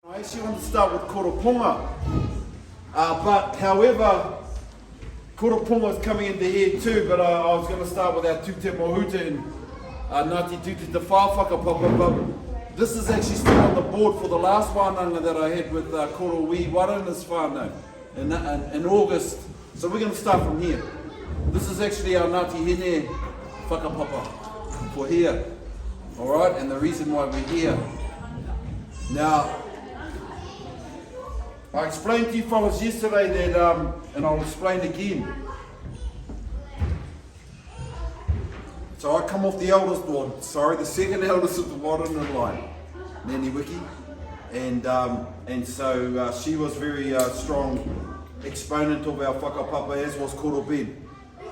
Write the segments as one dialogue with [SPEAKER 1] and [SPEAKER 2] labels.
[SPEAKER 1] I actually want to start with Koroponga, but however, Koroponga is coming into here too, but I was going to start with our Tute Mohuta and Ngati Tute Te Whakapapa, but this is actually still on the board for the last wānanga that I had with Korohe Warena's whānau in August, so we're going to start from here. This is actually our Ngati Hine Whakapapa for here, alright, and the reason why we're here. Now, I explained to you fellas yesterday that, and I'll explain again. So I come off the eldest one, the second eldest of the Warena line, Nani Wiki, and so she was very strong exponent of our Whakapapa, as was Korohe.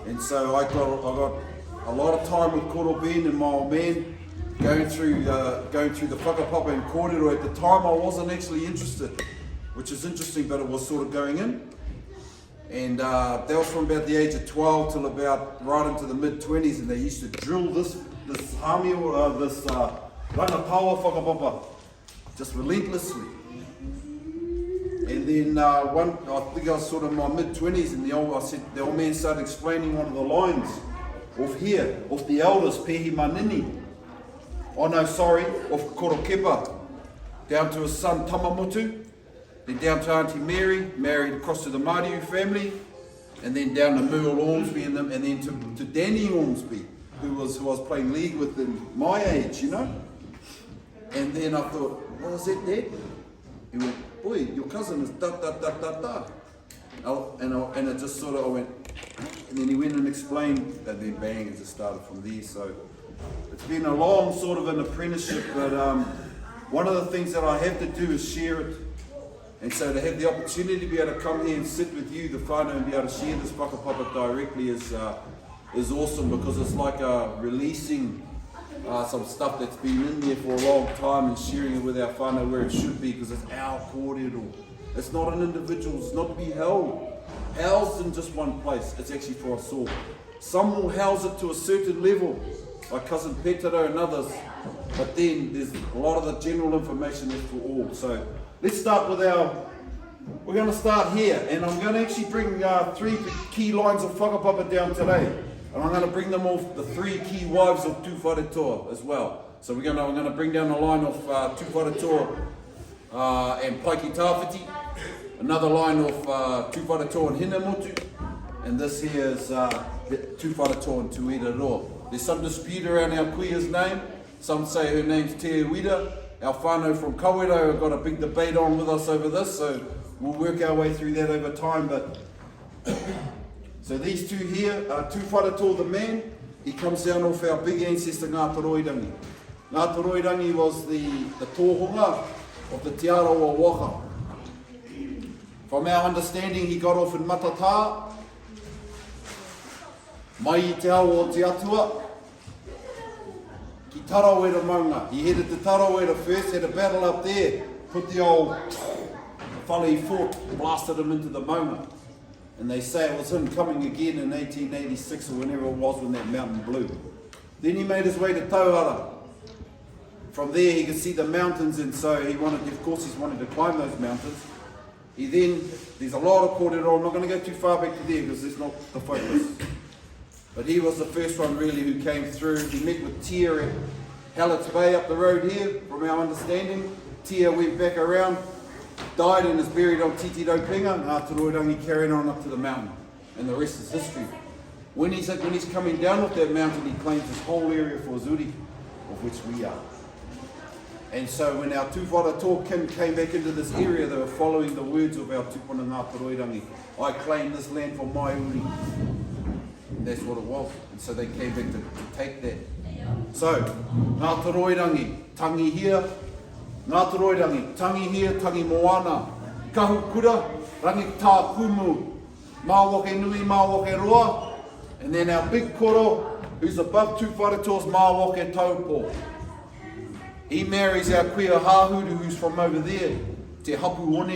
[SPEAKER 1] And so I got a lot of time with Korohe and my old man going through the Whakapapa and kōrero. At the time I wasn't actually interested, which is interesting, but it was sort of going in. And that was from about the age of 12 till about right into the mid-20s, and they used to drill this hami, this rangatawa Whakapapa, just relentlessly. And then I think I was sort of in my mid-20s, and the old man started explaining one of the lines of here, of the eldest, Pehi Manini. Oh no, sorry, of Korokepa, down to his son Tamamutu. Then down to Auntie Mary, married across to the Māriu family, and then down to Merle Ormsby, and then to Danny Ormsby, who was playing league with in my age, you know. And then I thought, what was that, Dad? He went, boy, your cousin is da da da da da. And it just sort of, I went, and then he went and explained, and then bang, it just started from there. So it's been a long sort of an apprenticeship, but one of the things that I have to do is share it. And so to have the opportunity to be able to come here and sit with you, the whānau, and be able to share this Whakapapa directly is awesome, because it's like releasing some stuff that's been in there for a long time and sharing it with our whānau where it should be, because it's our kōrero. It's not an individual, it's not to be housed in just one place. It's actually for us all. Some will house it to a certain level, like Cousin Petero and others, but then there's a lot of the general information that's for all. So let's start with we're going to start here, and I'm going to actually bring 3 key lines of Whakapapa down today, and I'm going to bring them off the 3 key wives of Tu Wharetoa as well. So I'm going to bring down the line of Tu Wharetoa and Paiki Tāwhiti, another line of Tu Wharetoa and Hine Motu, and this here is Tu Wharetoa and Tuira Roa. There's some dispute around our kuia's name. Some say her name's Te Uira. Our whānau from Kawero have got a big debate on with us over this, so we'll work our way through that over time. But so these two here, Tu Wharetoa the man, he comes down off our big ancestor Ngati Roirangi. Ngati Roirangi was the tōhunga of the Te Arawa Waka. From our understanding, he got off in Matata, mai I te awa o te atua, ki Tarawera maunga. He headed to Tarawera first, had a battle up there, put the old whale he fought, blasted him into the maunga. And they say it was him coming again in 1886 or whenever it was when that mountain blew. Then he made his way to Tauhara. From there he could see the mountains, and so he wanted to climb those mountains. He then, there's a lot of kōrero, I'm not going to go too far back to there because it's not the focus. But he was the first one really who came through. He met with Tia at Hallett's Bay up the road here, from our understanding. Tia went back around, died and is buried on Titiro Pinga, and Ngati Roirangi carried on up to the mountain. And the rest is history. When he's coming down off that mountain, he claims this whole area for Zuri, of which we are. And so when our Tu Wharetoa came back into this area, they were following the words of our tupuna Ngati Roirangi. I claim this land for my uri. And that's what it was. And so they came back to take that. So, Ngati Roirangi, tangi here. Ngati Roirangi, tangi here, tangi moana. Kahu kura, rangi tā kumu. Māwake nui, māwake roa. And then our big koro, who's above Tu Wharetoa's māwake taupo. He marries our kuia hāhuru, who's from over there, Te Hapu One.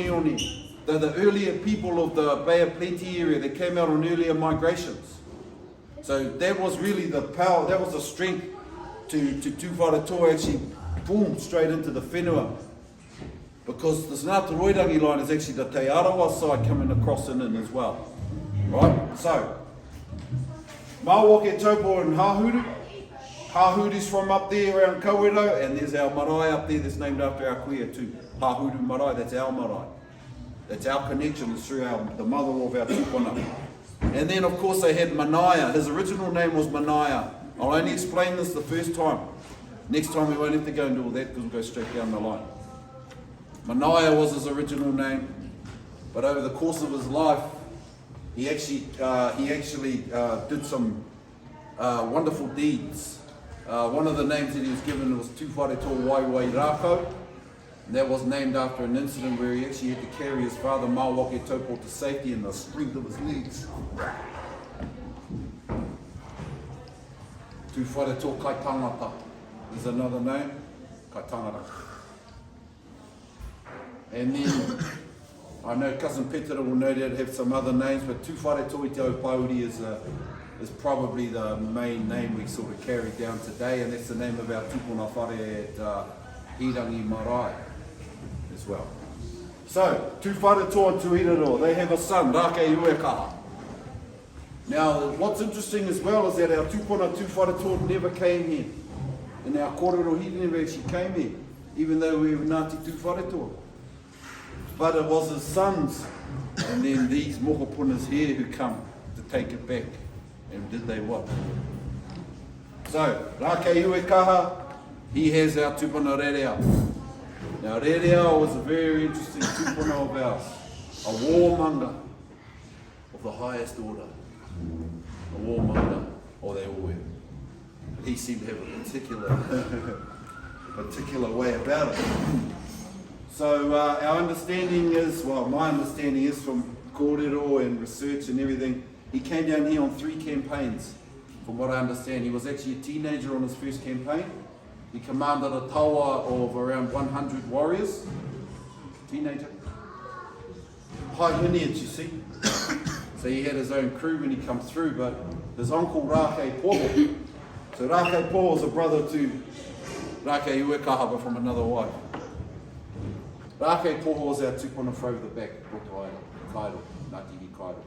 [SPEAKER 1] They're the earlier people of the Bay of Plenty area that came out on earlier migrations. So that was really the power, that was the strength to Tu Wharetoa actually boom straight into the whenua. because this Ngāti Roirangi line is actually the Te Arawa side coming across in as well. Right? So, Mawake Taupo and Hahuru. Hahuru's from up there around Kowero, and there's our marae up there that's named after our kuia too. Hahuru Marae, that's our marae. That's our connection, it's through the mother of our tupuna. And then of course they had Manaia. His original name was Manaia. I'll only explain this the first time. Next time we won't have to go into all that because we'll go straight down the line. Manaia was his original name, but over the course of his life, he actually did some wonderful deeds. One of the names that he was given was Tūwhareto Waiwai Rākau, and that was named after an incident where he actually had to carry his father Mawake Taupo to safety in the strength of his legs. Tūwhareto Kai Tangata is another name, Kai Tangata. And then, I know Cousin Petera will no doubt have some other names, but Tūwhareto I Te Au Pauri is probably the main name we sort of carry down today, and that's the name of our tupuna whare at Hirangi Marae as well. So, Tūwhareto and Tūhirero, they have a son, Rake Uekaha. Now, what's interesting as well is that our tupuna Tūwhareto never came here. And our kōrero, he never actually came here, even though we were Ngati Tūwhareto. But it was his sons, and then these mohopunas here who come to take it back. And did they what? So, Rake Uekaha, he has our tupuna Rereo. Now, Rereo was a very interesting tupuna of ours, a warmanga of the highest order. A warmanga, or they all were. He seemed to have a particular way about it. So, our understanding is, well, my understanding is from kōrero and research and everything, he came down here on 3 campaigns, from what I understand. He was actually a teenager on his first campaign. He commanded a tawa of around 100 warriors. Teenager. High lineage, you see. So he had his own crew when he come through, but his uncle Rake Poho. So Rake Poho was a brother to Rake Uekaha, but from another wife. Rake Poho was our tupuna over the back, Roto Aira, Kairo, Ngati Hi Kairo.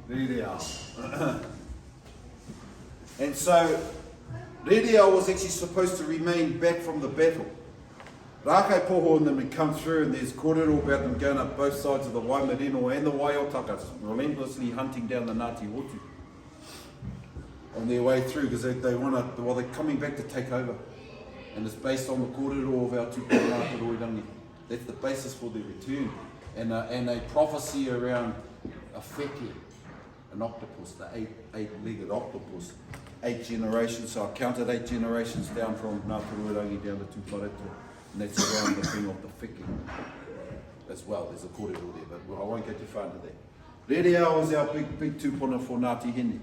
[SPEAKER 1] There they are. And so, Rereo was actually supposed to remain back from the battle. Rake Poho and them had come through, and there's kōrero about them going up both sides of the Waimarino and the Waiotakas, relentlessly hunting down the Ngati Wotu on their way through, because they want to, well, they're coming back to take over. And it's based on the kōrero of our tupuna Ngāti Roirangi. That's the basis for their return. And a prophecy around a wheke, an octopus, the eight-legged octopus. 8 generations, so I counted 8 generations down from Ngāti Roirangi down to Tūwhareto. And that's around the thing of the wheke as well. There's a kōrero there, but I won't go too far into that. Rereo is our big tupuna for Ngati Hine.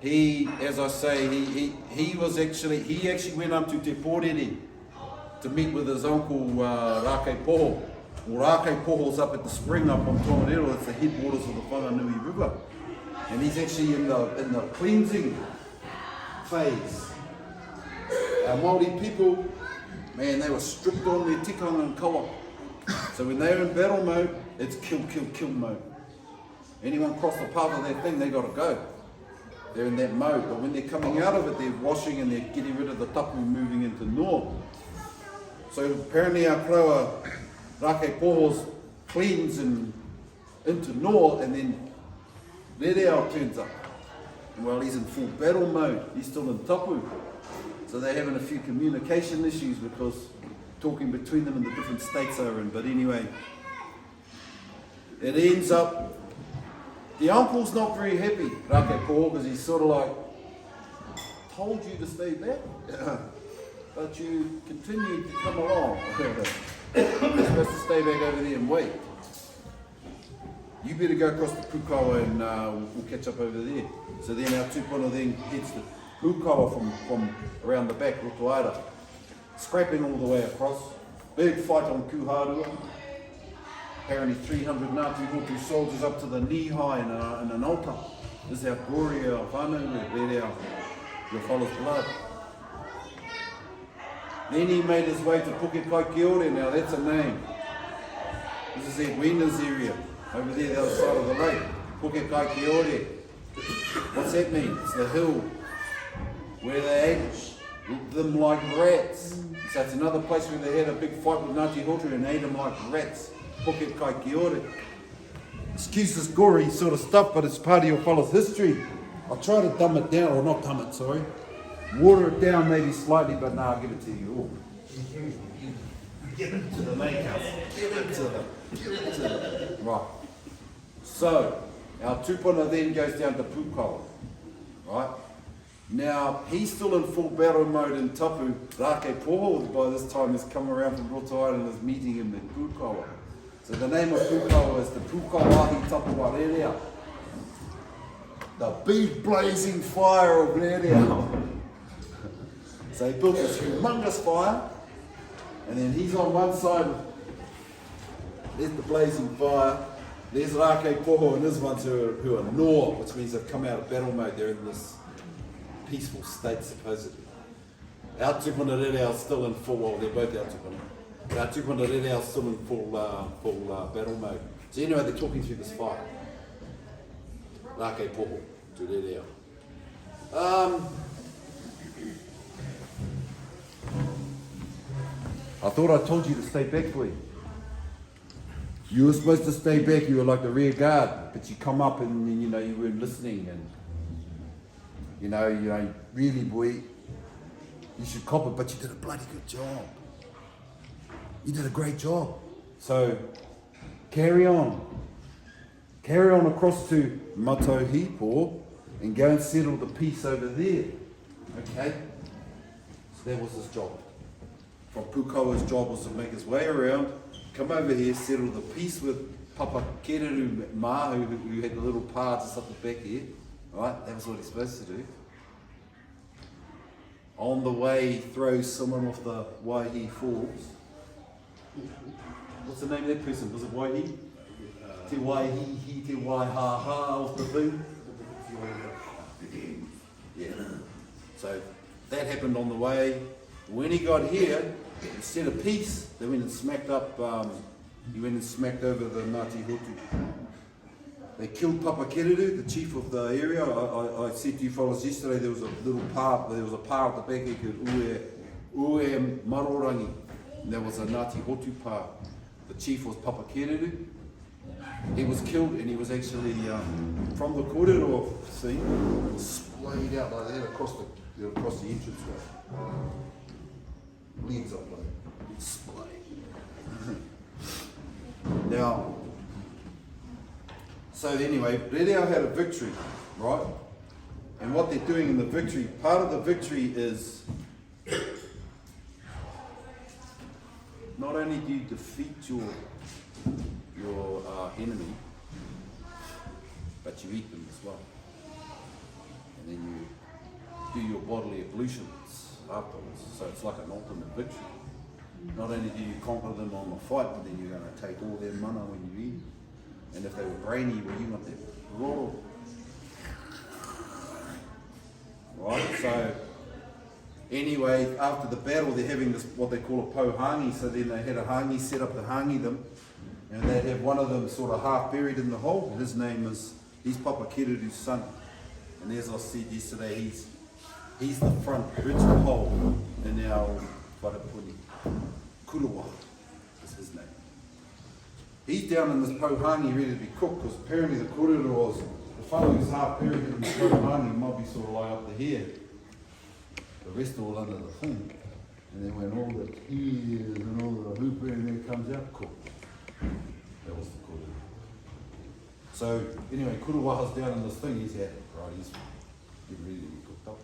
[SPEAKER 1] He, as I say, he actually went up to Te Pōrere to meet with his uncle Rake Poho. Well, Rake Poho's up at the spring up on Tongariro, it's the headwaters of the Whanau River. And he's actually in the cleansing phase. Our Māori people, man, they were stripped on their tikanga and kawa. So when they're in battle mode, it's kill mode. Anyone cross the path of that thing, they gotta go. They're in that mode, but when they're coming out of it, they're washing and they're getting rid of the tapu, moving into no. So apparently our kraua, Rake Poho's cleans and into no, and then Rereo turns up. And while he's in full battle mode, he's still in tapu. So they're having a few communication issues because talking between them in the different states they're in. But anyway, it ends up, the uncle's not very happy, Rake Poho, because he's sort of like, told you to stay back, but you continued to come along. You're supposed to stay back over there and wait. You better go across the Pukawa and we'll catch up over there. So then our tupuna then hits the Pukawa from around the back, Roto Aira, scrapping all the way across. Big fight on Kuharua. Apparently 300 Ngati Hotu soldiers up to the knee high in an altar. This is our glory, our whānau, your fellow's blood. Then he made his way to Puke Kai Kiore. Now that's a name. This is Edwina's area. Over there, the other side of the lake. Puke Kai Kiore. What's that mean? It's the hill where they ate them like rats. So it's another place where they had a big fight with Ngati Hotu and ate them like rats. Puke Kai Kiore. Excuse this gory sort of stuff, but it's part of your fellow's history. I'll try to dumb it down, or not dumb it, sorry. Water it down maybe slightly, but no, I'll give it to you. Give it to the lake house. Give it to them. Right. So, our tupuna then goes down to Pukawa. Right? Now, he's still in full battle mode in Tapu. Rake Poho, by this time, has come around from Roto Island and is meeting him in Pukawa. So the name of Pukawa is the Pukawahi Tapu Warena. The big blazing fire of Warena. So he built this humongous fire, and then he's on one side, there's the blazing fire, there's Rake Poho and his ones who are Noa, which means they've come out of battle mode, they're in this peaceful state supposedly. Our tupuna rere are still in full, well they're both our tupuna, but our tupuna rere are still in full battle mode. So anyway, they're talking through this fire. Rake Poho, to rere. I thought I told you to stay back, boy. You were supposed to stay back, you were like the rear guard, but you come up and you know you weren't listening, and you know, really, boy, you should cop it, but you did a bloody good job. You did a great job. So carry on. Carry on across to Matohipo and go and settle the peace over there. Okay? So that was his job. From Pukawa's job was to make his way around, come over here, settle the peace with Papa Kereru Ma, who had the little pa just up the back here. Right? That was what he's supposed to do. On the way, throw someone off the Waihi Falls. What's the name of that person? Was it Waihi? Te Waihi, Te Waihaha off the thing? Yeah. So that happened on the way. When he got here, instead of peace, they went and smacked up, he went and smacked over the Ngati Hotu. They killed Papa Kereru, the chief of the area. I said to you fellas yesterday, there was a little pa, there was a pa at the back here called Ue Marorangi. And there was a Ngati Hotu pa. The chief was Papa Kereru. He was killed and he was actually, from the kōrero scene, splayed out like that across the entranceway. Legs up like splay. Now, so anyway, Rereo had a victory, right? And what they're doing in the victory, part of the victory is not only do you defeat your enemy, but you eat them as well. And then you do your bodily ablutions afterwards. So it's like an ultimate victory. Not only do you conquer them on the fight, but then you're going to take all their mana when you eat. And if they were brainy, well, you want their raw. Right? So anyway, after the battle, they're having this what they call a pohangi. So then they had a hangi set up to hangi them, and they'd have one of them sort of half buried in the hole. And his name is, he's Papa Kereru's son. And as I said yesterday, he's the front original hole in our wharapuni. Kuruwa is his name. He's down in this pohangi ready to be cooked, because apparently the kōrero was, the fellow who's half buried in the pohangi might be sort of like up to here. The rest all under the thing. And then when all the ears and all the hooper and there comes out, cooked. That was the kōrero. So anyway, Kuruwaha's down in this thing, he's had it, right? He's getting ready to be cooked up.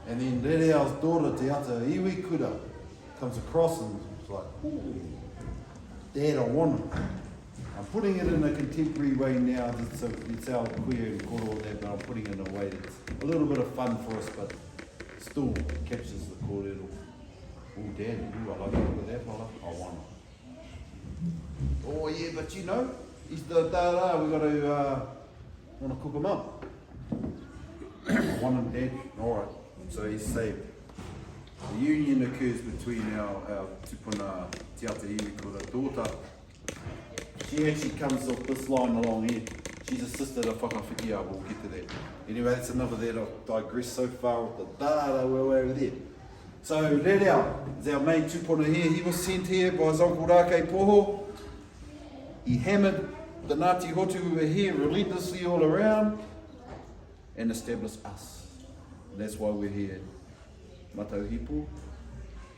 [SPEAKER 1] And then Rereo's daughter, Te Ata Iwi Kura, comes across and it's like, ooh, Dad, I want it. I'm putting it in a contemporary way now, so it's our queer and koro that, but I'm putting it in a way that's a little bit of fun for us, but still captures the kōrero. Oh, Dad, ooh, I like it with that fella. I want it. Oh, yeah, but you know, he's the dara, we got to want to cook him up. one and dead. Alright, so he's saved. The union occurs between our tupuna Te Atahiri ko the daughter. She actually comes off this line along here. She's a sister to Whakawhitia, we'll get to that. Anyway, that's another there. I've digressed so far with the data, we're over there. So Rerau is our main tupuna here. He was sent here by his uncle Rake Poho. He hammered the Ngati Hotu who were here relentlessly all around and established us. And that's why we're here. Matauhipu,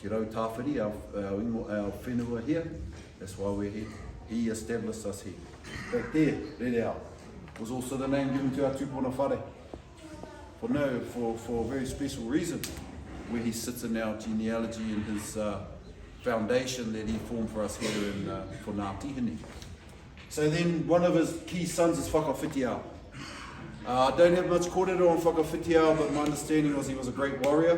[SPEAKER 1] Ki Rau Tāwhiri, our whenua here. That's why we're here. He established us here. Back there, Rerau, was also the name given to our tupuna whare. For a very special reason, where he sits in our genealogy and his foundation that he formed for us here for Ngati Hine. So then one of his key sons is Whakawhitia. I don't have much kōrero on Whakawhitia, but my understanding was he was a great warrior.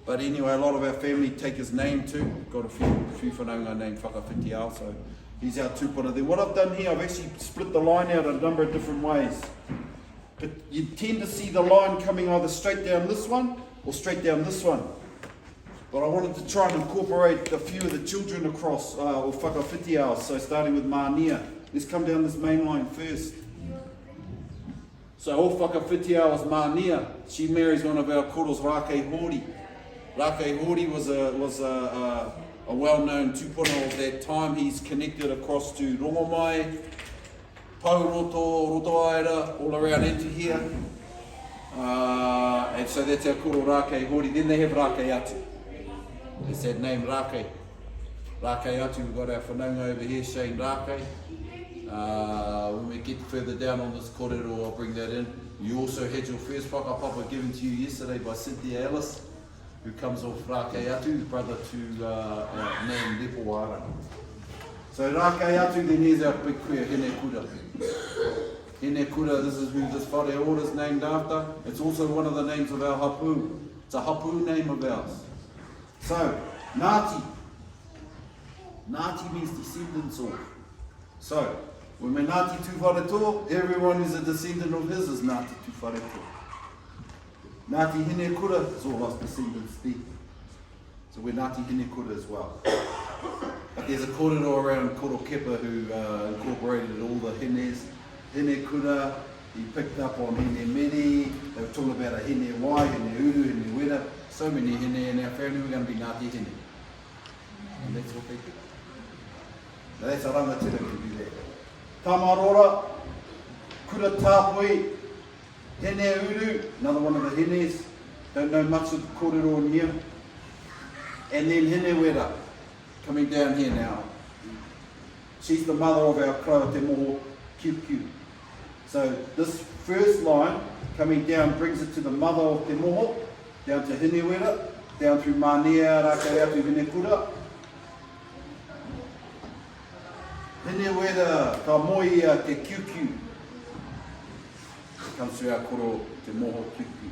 [SPEAKER 1] But anyway, a lot of our family take his name too. Got a few whanaunga named Whakawhitia, so he's our tupuna. Then what I've done here, I've actually split the line out a number of different ways. But you tend to see the line coming either straight down this one or straight down this one. But I wanted to try and incorporate a few of the children across, or Whakawhitia, so starting with Mānia. Let's come down this main line first. So all Whakawhitia was Mānia. She marries one of our koros, Rake Hori. Rake Hori was a well-known tupuna of that time. He's connected across to Rongomai, Pauroto, Rotoaira, all around into here. And so that's our koro Rake Hori. Then they have Rake Atu. It's that name Rake. Rake Atu, we've got our whanaunga over here, Shane Rake. When we get further down on this kōrero, I'll bring that in. You also had your first Whakapapa given to you yesterday by Cynthia Ellis, who comes off Rake Atu, brother to Nan Lepowara. So Rake Atu, then here's our big queer, Hine Kura. Hine Kura, this is who this whare ora is named after. It's also one of the names of our hapu. It's a hapu name of ours. So, Ngati. Ngati means descendants of. So, when we're Ngati Tuwhareto, everyone who's a descendant of his is Ngati Tuwhareto. Ngati Hine Kura is all us descendants there. So we're Ngati Hine Kura as well. But there's a kōrero around Korokepa who incorporated all the Hines. Hine Kura, he picked up on Hine Meri, they were talking about a Hine Wai, Hine Uru, Hine Wera. So many Hine in our family, we're going to be Ngati Hine. And that's what they do. Now that's a rangatira can do that. Tamarora, Kura Tāpui, Hine Uru, another one of the Hines. Don't know much of the kōrero in here. And then Hine Wera, coming down here now. She's the mother of our Kraua Te Moho QQ. So this first line coming down brings it to the mother of Te Moho, down to Hine Wera, down through Mānia, Rake Atu, Hine Kura. Hine Wera, ka moia te QQ. Comes through our koro Te Moho QQ.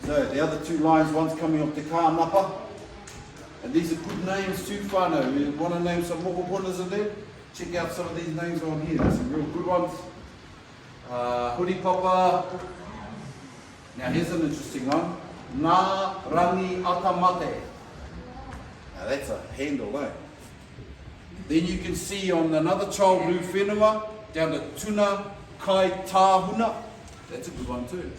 [SPEAKER 1] So the other two lines, one's coming off Te Kānapa. And these are good names too, whānau. We want to name some mokopunas in there. Check out some of these names on here. There's some real good ones. Huripapa. Now here's an interesting one. Ngā Rangi Atamate. Now that's a handle, eh? Then you can see on another child blue whenua, down to Tuna Kai Tāhuna. That's a good one too.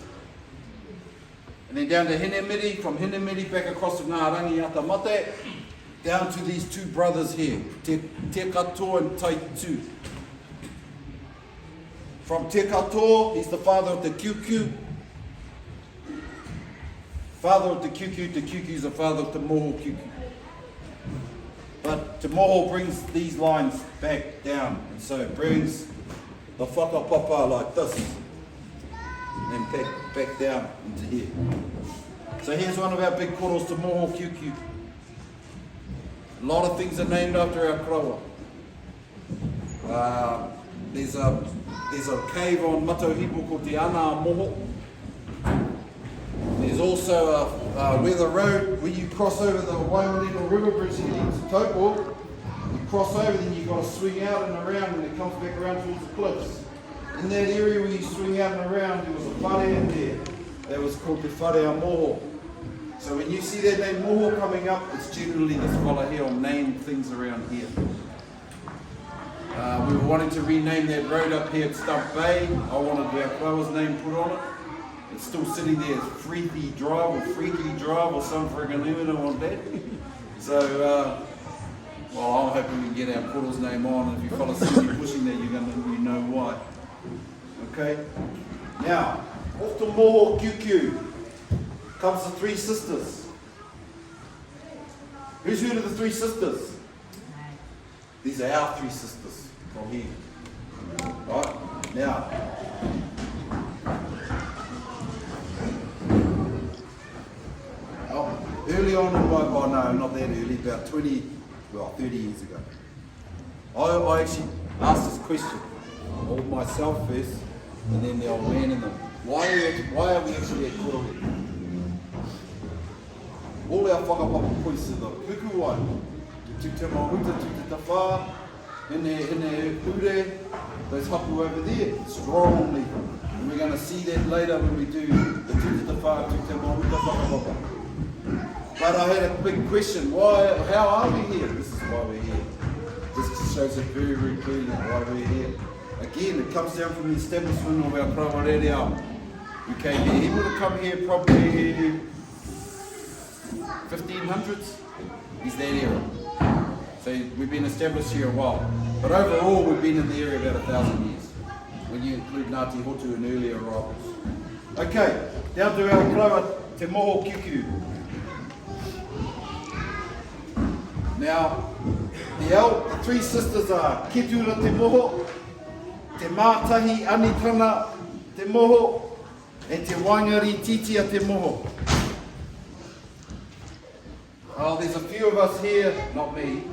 [SPEAKER 1] And then down to Hine Miri, from Hine Miri back across to Ngā Rangi Atamate, down to these two brothers here, Te Kato and Tai Tu. From Te Kato, he's the father of the QQ. Father of the QQ, Te QQ is the father of the Moho QQ. But Te Moho brings these lines back down, and so it brings the Whakapapa like this, and back down into here. So here's one of our big koros, Te Moho QQ. A lot of things are named after our kraua. There's a cave on Matauhipu called Te Ana Moho. There's also where the road, where you cross over the Warena River Bridge heading to Taupo, you cross over, then you've got to swing out and around, and it comes back around towards the cliffs. In that area where you swing out and around, there was a whare in there. That was called the whare moho. So when you see that name moho coming up, it's generally this fella here will name things around here. We were wanting to rename that road up here at Stump Bay. I wanted our flower's name put on it. It's still sitting there, Freaky Drive or some friggin' name on that. So, well, I'm hoping we can get our portal's name on, and if you fellas see me pushing that, you know why. Okay? Now, off to Moho QQ comes the three sisters. Who's heard of the three sisters? These are our three sisters from here. Right? Now, early on in my, well no, not that early, about 30 years ago, I actually asked this question, all myself first, and then the old man and them. Why are we actually at Korohe? All our whakapapa points to the puku wai, to te mahuta, to te tawha, in ure, those hapu over there, strongly. And we're going to see that later when we do the te tawha, to te mahuta whakapapa. But I had a big question, how are we here? This is why we're here. This shows it very, very clearly why we're here. Again, it comes down from the establishment of our Korohe. We came here, he would have come here probably 1500s. He's that era. So we've been established here a while. But overall, we've been in the area about 1,000 years, when you include Ngati Hotu and earlier arrivals. Okay, down to our Korohe, Te Moho QQ. Now, the three sisters are Ketura Te Moho, Te Mātahi Anitana Te Moho, and Te Waingari Titia Te Moho. Oh, there's a few of us here, not me.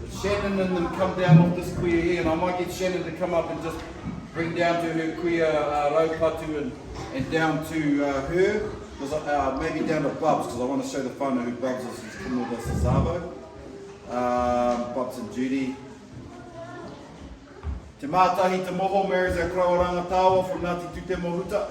[SPEAKER 1] But Shannon and them come down off this kuia here, and I might get Shannon to come up and just bring down to her kuia raupatu and down to her, maybe down to Bubs, because I want to show the whānau who Bubs is. He's come with us, Savo. Bubs and Judy. Te Mātahi Te Moho marries our Kraoranga Tawa from Ngati Tu Te Mohuta.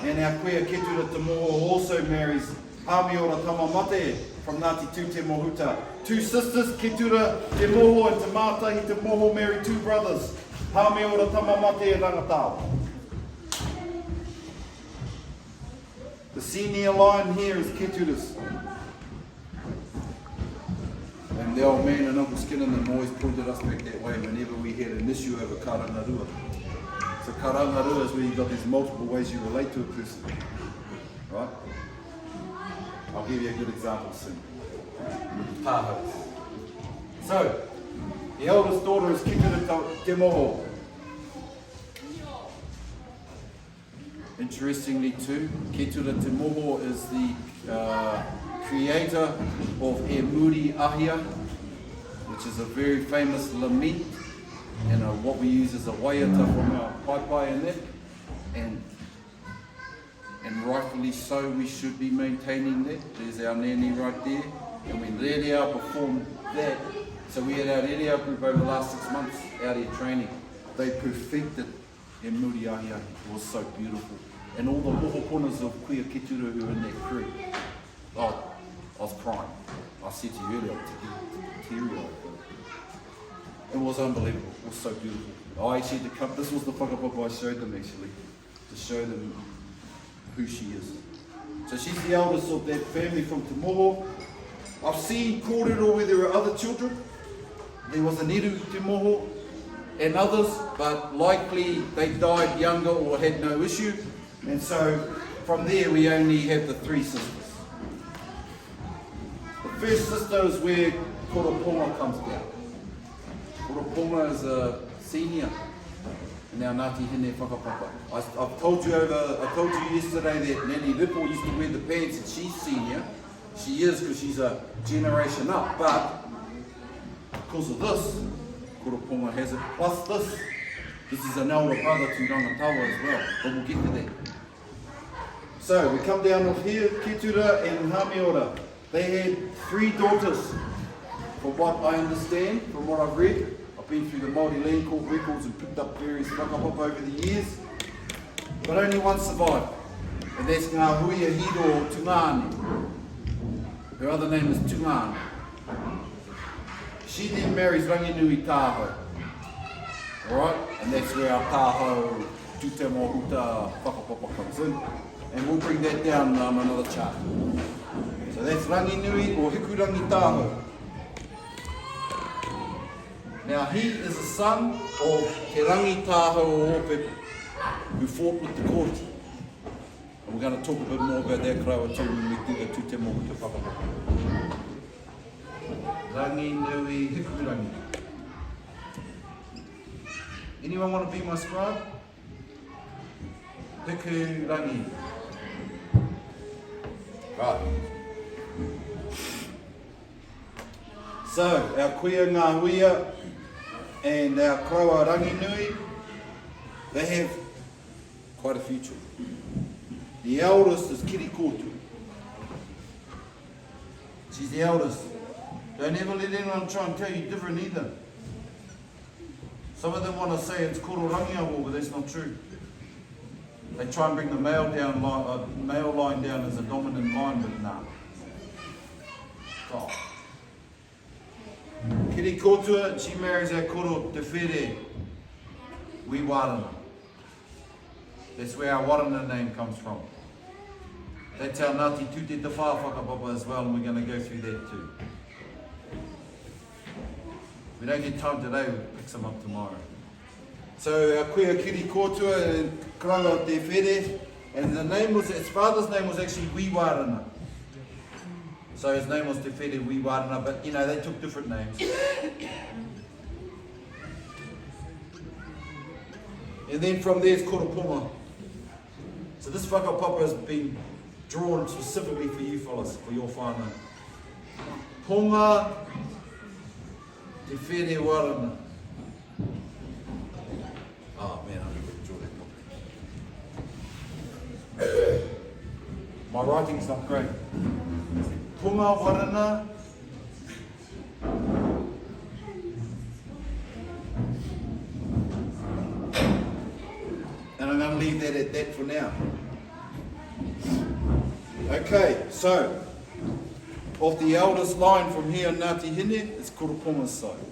[SPEAKER 1] And our kuia Ketura Te Moho also marries Hamiora Tamamate from Ngati Tu Te Mohuta. Two sisters, Ketura Te Moho and Te Mātahi Te Moho, marry two brothers, Hamiora Tamamate and Rangatawa. The senior line here is Ketura's. And the old man and Uncle Skin and them always pointed us back that way whenever we had an issue over karangarua. So karangarua is where you've got these multiple ways you relate to a person. Right? I'll give you a good example soon. With the tāhau. So, the eldest daughter is Ketura Te Moho. Interestingly too, Ketura Te Moho is the creator of E Muri Ahia, which is a very famous lament, and what we use as a waiata from our paipai and that, and rightfully so we should be maintaining that. There's our nene right there, and when Rerea performed that, so we had our Rerea group over the last 6 months out here training. They perfected E Muri Ahia. It was so beautiful. And all the mohoponas of Kuia Ketura who were in that crew. Oh, I was crying. I said to you earlier, I was teary-eyed. It was unbelievable. It was so beautiful. I actually had to come. This was the Whakapapa I showed them actually, to show them who she is. So she's the eldest of that family from Te Moho. I've seen kōrero where there were other children. There was an Eru Te Moho and others, but likely they died younger or had no issue. And so from there we only have the three sisters. The first sister is where Korohe comes down. Korohe is a senior in our Ngati Hine Whakapapa. I told you yesterday that Nanny Ripple used to wear the pants and she's senior. She is because she's a generation up, but because of this, Korohe has it. Plus this is an elder brother to Rangatawa as well, but we'll get to that. So we come down off here, Ketura and Hamiora. They had 3 daughters, from what I understand, from what I've read. I I've been through the Māori Land Court records and picked up various whakapapa over the years, but only one survived, and that's Ngā Huia Hiro Tungane. Her other name is Tungane. She then marries Ranginui Tāhau. Alright? And that's where our Tāhau Tute Mohuta Whakapapa comes in. And we'll bring that down on another chart. So that's Ranginui or Hikurangi Tāhau. Now he is a son of Te Rangi Tāhau o Hopepe, who fought with the Kōti. And we're going to talk a bit more about that kraua too when we do the Tute Mohuta Whakapapa. Ranginui Hikurangi. Anyone want to be my scribe? Hikurangi. Right. So, our kuia ngā huia and our kraua Ranginui, they have quite a few children. The eldest is Kirikotu. She's the eldest. Don't ever let anyone try and tell you different either. Some of them want to say it's Kororangiawo, but that's not true. They try and bring the male line down as a dominant line, but nah. Oh. Kiri Kotua, she marries our koro Te Where, we Warena. That's where our Warena name comes from. That's our Ngati Tute Te Whā Whakapapa as well, and we're going to go through that too. We don't get time today, we'll pick some up tomorrow. So our kuia Kiri Kotua and kraua Te Where, and the name was, his father's name was actually Wee Warena. So his name was Te Where Wee Warena, but you know, they took different names. And then from there is Koroponga. So this Whakapapa has been drawn specifically for you fellas, for your whānau. Ponga Te Where Warena. Oh man, I'm going to draw that properly. My writing's not great. Ponga Warena. And I'm going to leave that at that for now. Okay, so of the eldest line from here in Ngati Hine, it's Koroponga's side,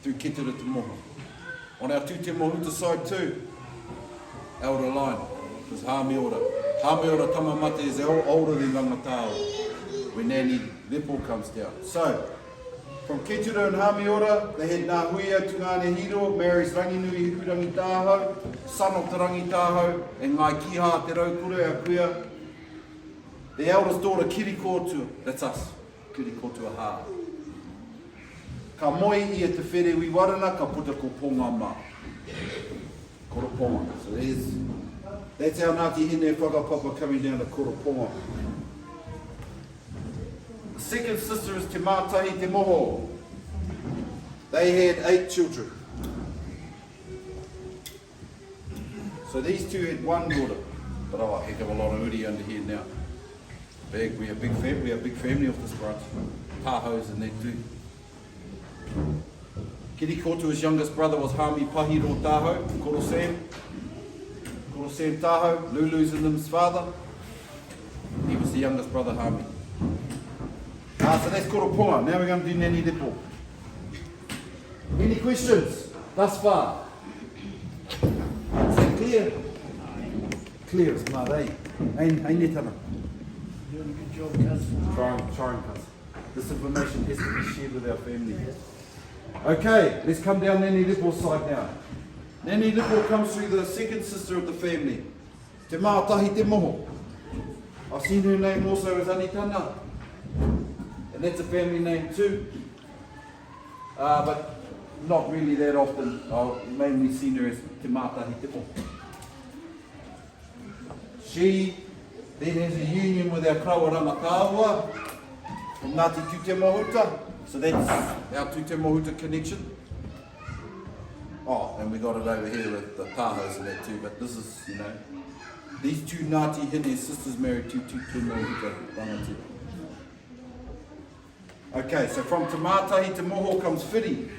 [SPEAKER 1] through Ketera Te Moho. On our Tute Mohuta side too, elder line is Hāmeora. Hāmeora Tamamate is older than Rangatao when Nani Lepo comes down. So, from Ketera and Hāmeora, they had Ngā Huia Tungane Hiro, marries Ranginui Hikurangi Tāhau, son of Te Rangi Tāhau, and Ngai Kiha Te Raukura, our kuia. The eldest daughter, Kiri Kotua, that's us, Kiri Kotua Hā. Ka moi ia Te Where Wee Warena, ka puta ko Ponga Ma. Koroponga. So that's our Ngati Hine Whakapapa coming down to Koroponga. The second sister is Te Mātahi Te Moho. They had 8 children. So these two had one daughter, but oh, heck of a lot of uri under here now. Big, we are big family. We are big family of this branch. Tāhaus and that too. Kiri Kotua's youngest brother was Hami Pahiro Tāhau, Korosam. Korosam Tāhau, Lulu's and them's father. He was the youngest brother, Hami. So that's Koroponga. Now we're going to do Nani Lepo. Any questions thus far? Is that clear? Clear as mud, eh? Hine tana.
[SPEAKER 2] Doing a good job, Cuz.
[SPEAKER 1] Trying, Cuz. This information has to be shared with our family. Okay, let's come down Nani Lepo's side now. Nani Lepo comes through the second sister of the family, Te Mātahi Te Moho. I've seen her name also as Anitana. And that's a family name too. But not really that often. I've mainly seen her as Te Mātahi Te Moho. She then has a union with our kraua Rangatāua from Ngati Tute Mohuta. So that's our Tute Mohuta connection. Oh, and we got it over here with the Tāhaus and that too, but this is, you know, these two Ngati Hine sisters married to Tute Mohuta Rangatira. Okay, so from Te Mātahi Te Moho comes Whiri.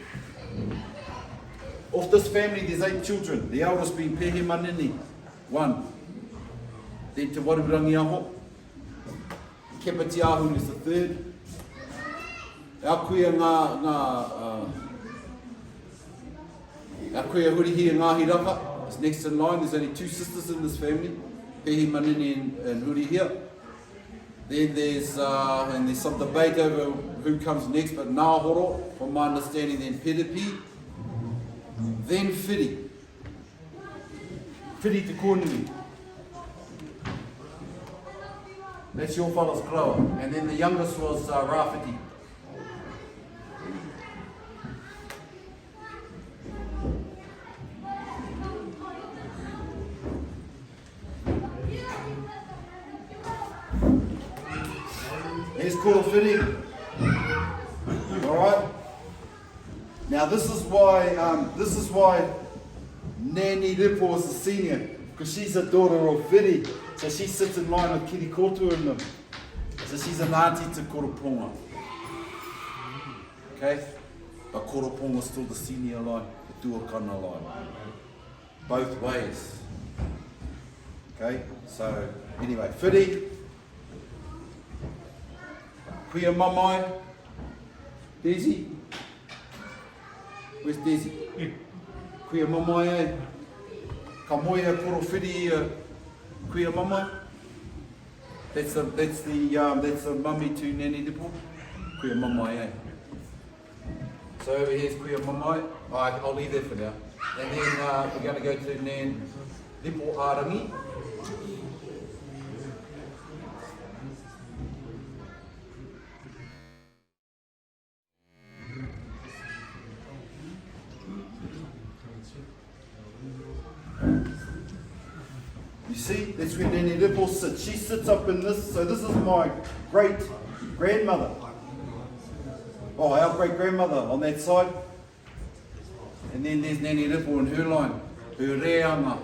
[SPEAKER 1] Of this family, there's 8 children. The eldest being Pehe Manini, 1. Then Te Warurangi Aho. Kepati Ahu is the 3rd. Our kuia our kuia Hurihi and Ngāhi Raka is next in line. There's only 2 sisters in this family, Pehe Manini and Hurihi. Then there's some debate over who comes next, but Ngāhoro, from my understanding, then Perepi, then Whiri. Whiri te Kōnui. That's your fella's grower. And then the youngest was Rāwhiti. Here's Korohe. Alright? Now this is why Nani Ripo is the senior, because she's a daughter of Whiri, so she sits in line with Kiri Kotu and them. So she's an auntie to Koroponga. Okay? But Koroponga is still the senior line, the Tuakana line. Both ways. Okay? So anyway, Whiri. Kuia Mamai, Daisy. Where's Daisy? Kuia Mamai, eh? Ka moia koro whiri Kuia Mamai. That's the mummy to Nani Dipo. Kuia Mamai, eh? So over here's Kuia Mamai. Alright, I'll leave that for now. And then we're going to go to Nan Dipo Arangi. You see, that's where Nene Ripple sits. She sits up in this, so this is my great-grandmother. Oh, our great-grandmother on that side. And then there's Nene Ripple in her line, her reanga,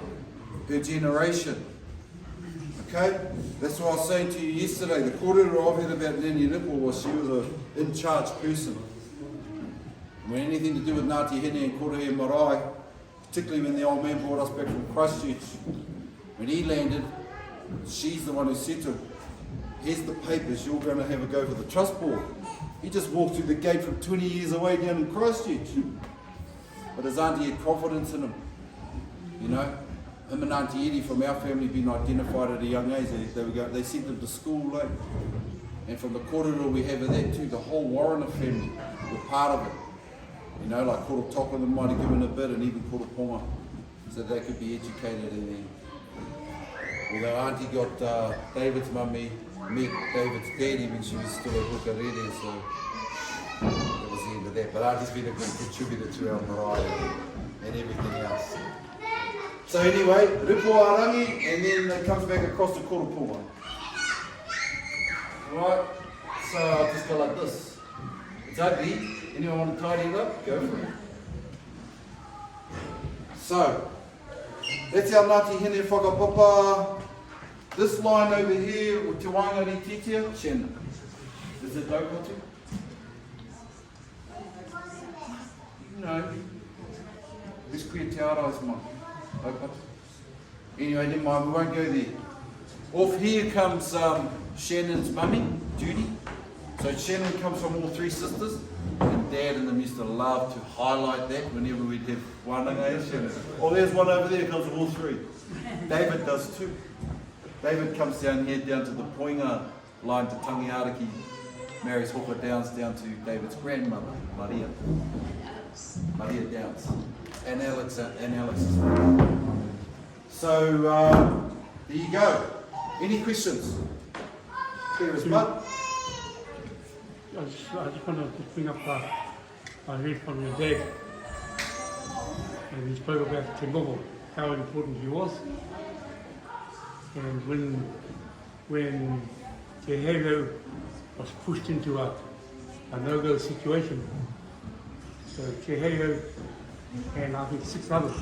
[SPEAKER 1] her generation. Okay? That's what I was saying to you yesterday. The kōrero I've heard about Nene Ripple was she was an in-charge person. When anything to do with Ngati Hine and Korohe Marae, particularly when the old man brought us back from Christchurch, when he landed, she's the one who said to him, here's the papers, you're going to have a go for the trust board. He just walked through the gate from 20 years away down in Christchurch. But his auntie had confidence in him. You know, him and Auntie Eddie from our family being identified at a young age. They sent him to school late. And from the kōrero we have of that too, the whole Warena family were part of it. You know, like Koro Toka them might have given a bit, and even Koro Ponga, so they could be educated in there. Although Auntie got David's mummy, met David's daddy when she was still at Whakarere, so that was the end of that. But Auntie's been a good contributor to our marae and everything else. So anyway, Ripo Arangi, and then it comes back across to Koro Ponga. Right, so I'll just go like this. It's ugly. Anyone want to tidy it up? Go for it. So, that's our Ngati Hine Whakapapa. This line over here, with Te Wangari Titia, Shannon. Is it Daupatu? No. This Kuia Te Ara is mine. Daupatu. Anyway, never mind, we won't go there. Off here comes Shannon's mummy, Judy. So Shannon comes from all 3 sisters. And Dad and them used to love to highlight that whenever we'd have one Shannon. Oh, there's one over there, comes from all 3. David does too. David comes down here, down to the Poinga line to Tangiariki, marries Hoka Downs down to David's grandmother, Maria. Maria Downs. And Alex. So, there you go. Any questions? Clear as mud.
[SPEAKER 2] I just wanted to bring up I heard from your dad, and he spoke about Te Moho, how important he was. And when Te Hero was pushed into a no-go situation, so Te Hero and I think 6 others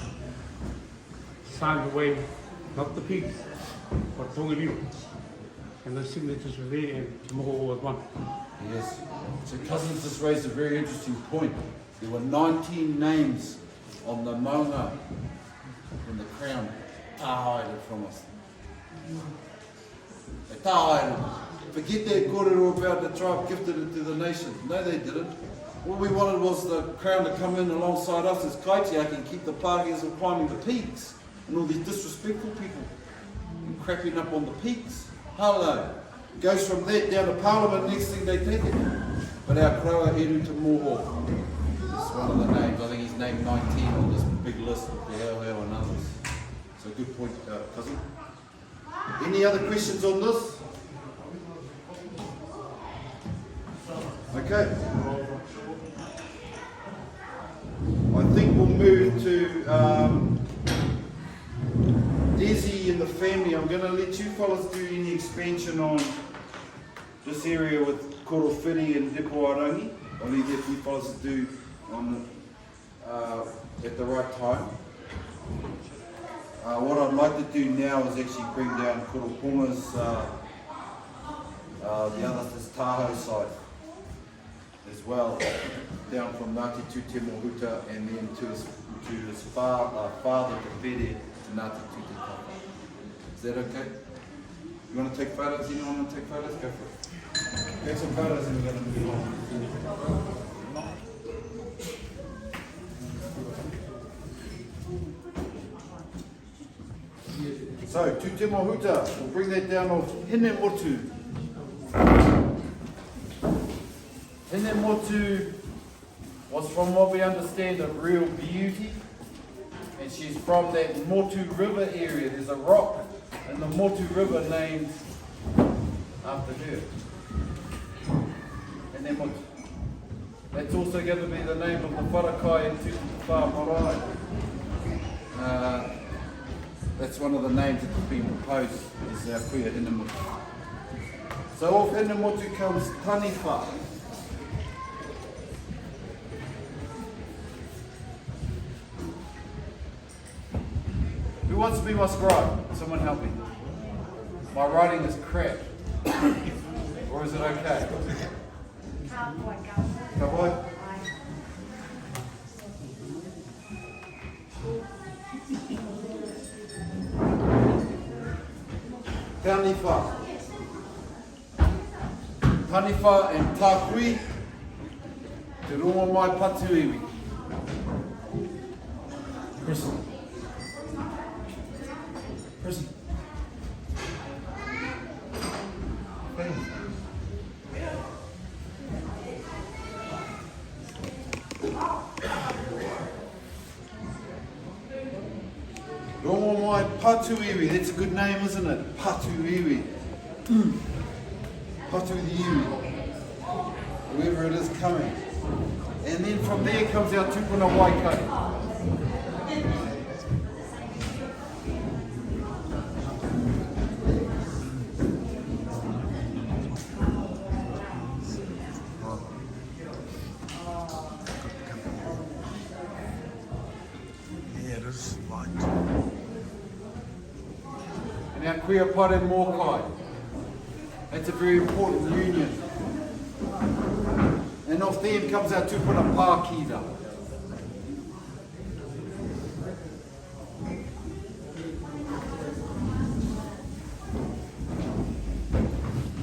[SPEAKER 2] signed away, not the pigs, but Tongariro. And those signatures were there, and Te Moho was one.
[SPEAKER 1] Yes. So Cousins just raised a very interesting point. There were 19 names on the maunga when the crown tāhaere from us. They tāhaere. Forget that kōrero about the tribe gifted it to the nations. No, they didn't. All we wanted was the crown to come in alongside us as kaitiaki and keep the Pākehās from climbing the peaks. And all these disrespectful people and crapping up on the peaks. Hello. Goes from that down to Parliament, next thing they take it. But our Kraua Eru Te Moho is one of the names. I think he's named 19 on this big list of the Heo Heo and others. So good point, cousin. Any other questions on this? Okay. I think we'll move to Desi and the family. I'm going to let you fellas do any expansion on this area with Korowhiri and Depoarangi. I'll leave that for you fellas to do on at the right time. What I'd like to do now is actually bring down Koroponga's, the other this Tahoe side as well, down from Ngati to Te Mohuta and then to his father to Pere to Ngati to Te Kapa. Is that okay? You want to take photos? Anyone want to take photos? Go for it. Take some photos and we're going to move on. So, to Te Mohuta, we'll bring that down of Hine Motu. Hine Motu was, from what we understand, a real beauty. And she's from that Motu River area. There's a rock in the Motu River named after her. Hine Motu. That's also going to be the name of the wharakai in Korohe Marae. That's one of the names that's been proposed, is our kuia Hine Motu. So off Hine Motu comes Taniwha. Who wants to be my scribe? Someone help me. My writing is crap. Or is it okay? Ka wai? Taniwha. Taniwha and Tāhui. Te rongo mai patu iwi. Prison. Prison. Rongo mai patu iwi. That's a good name, isn't it? Patu iwi. Patu the iwi. Whoever it is coming. And then from there comes our tupuna waikato. And our kuia pare mōkai. That's a very important union. And off them comes our tupuna pākira.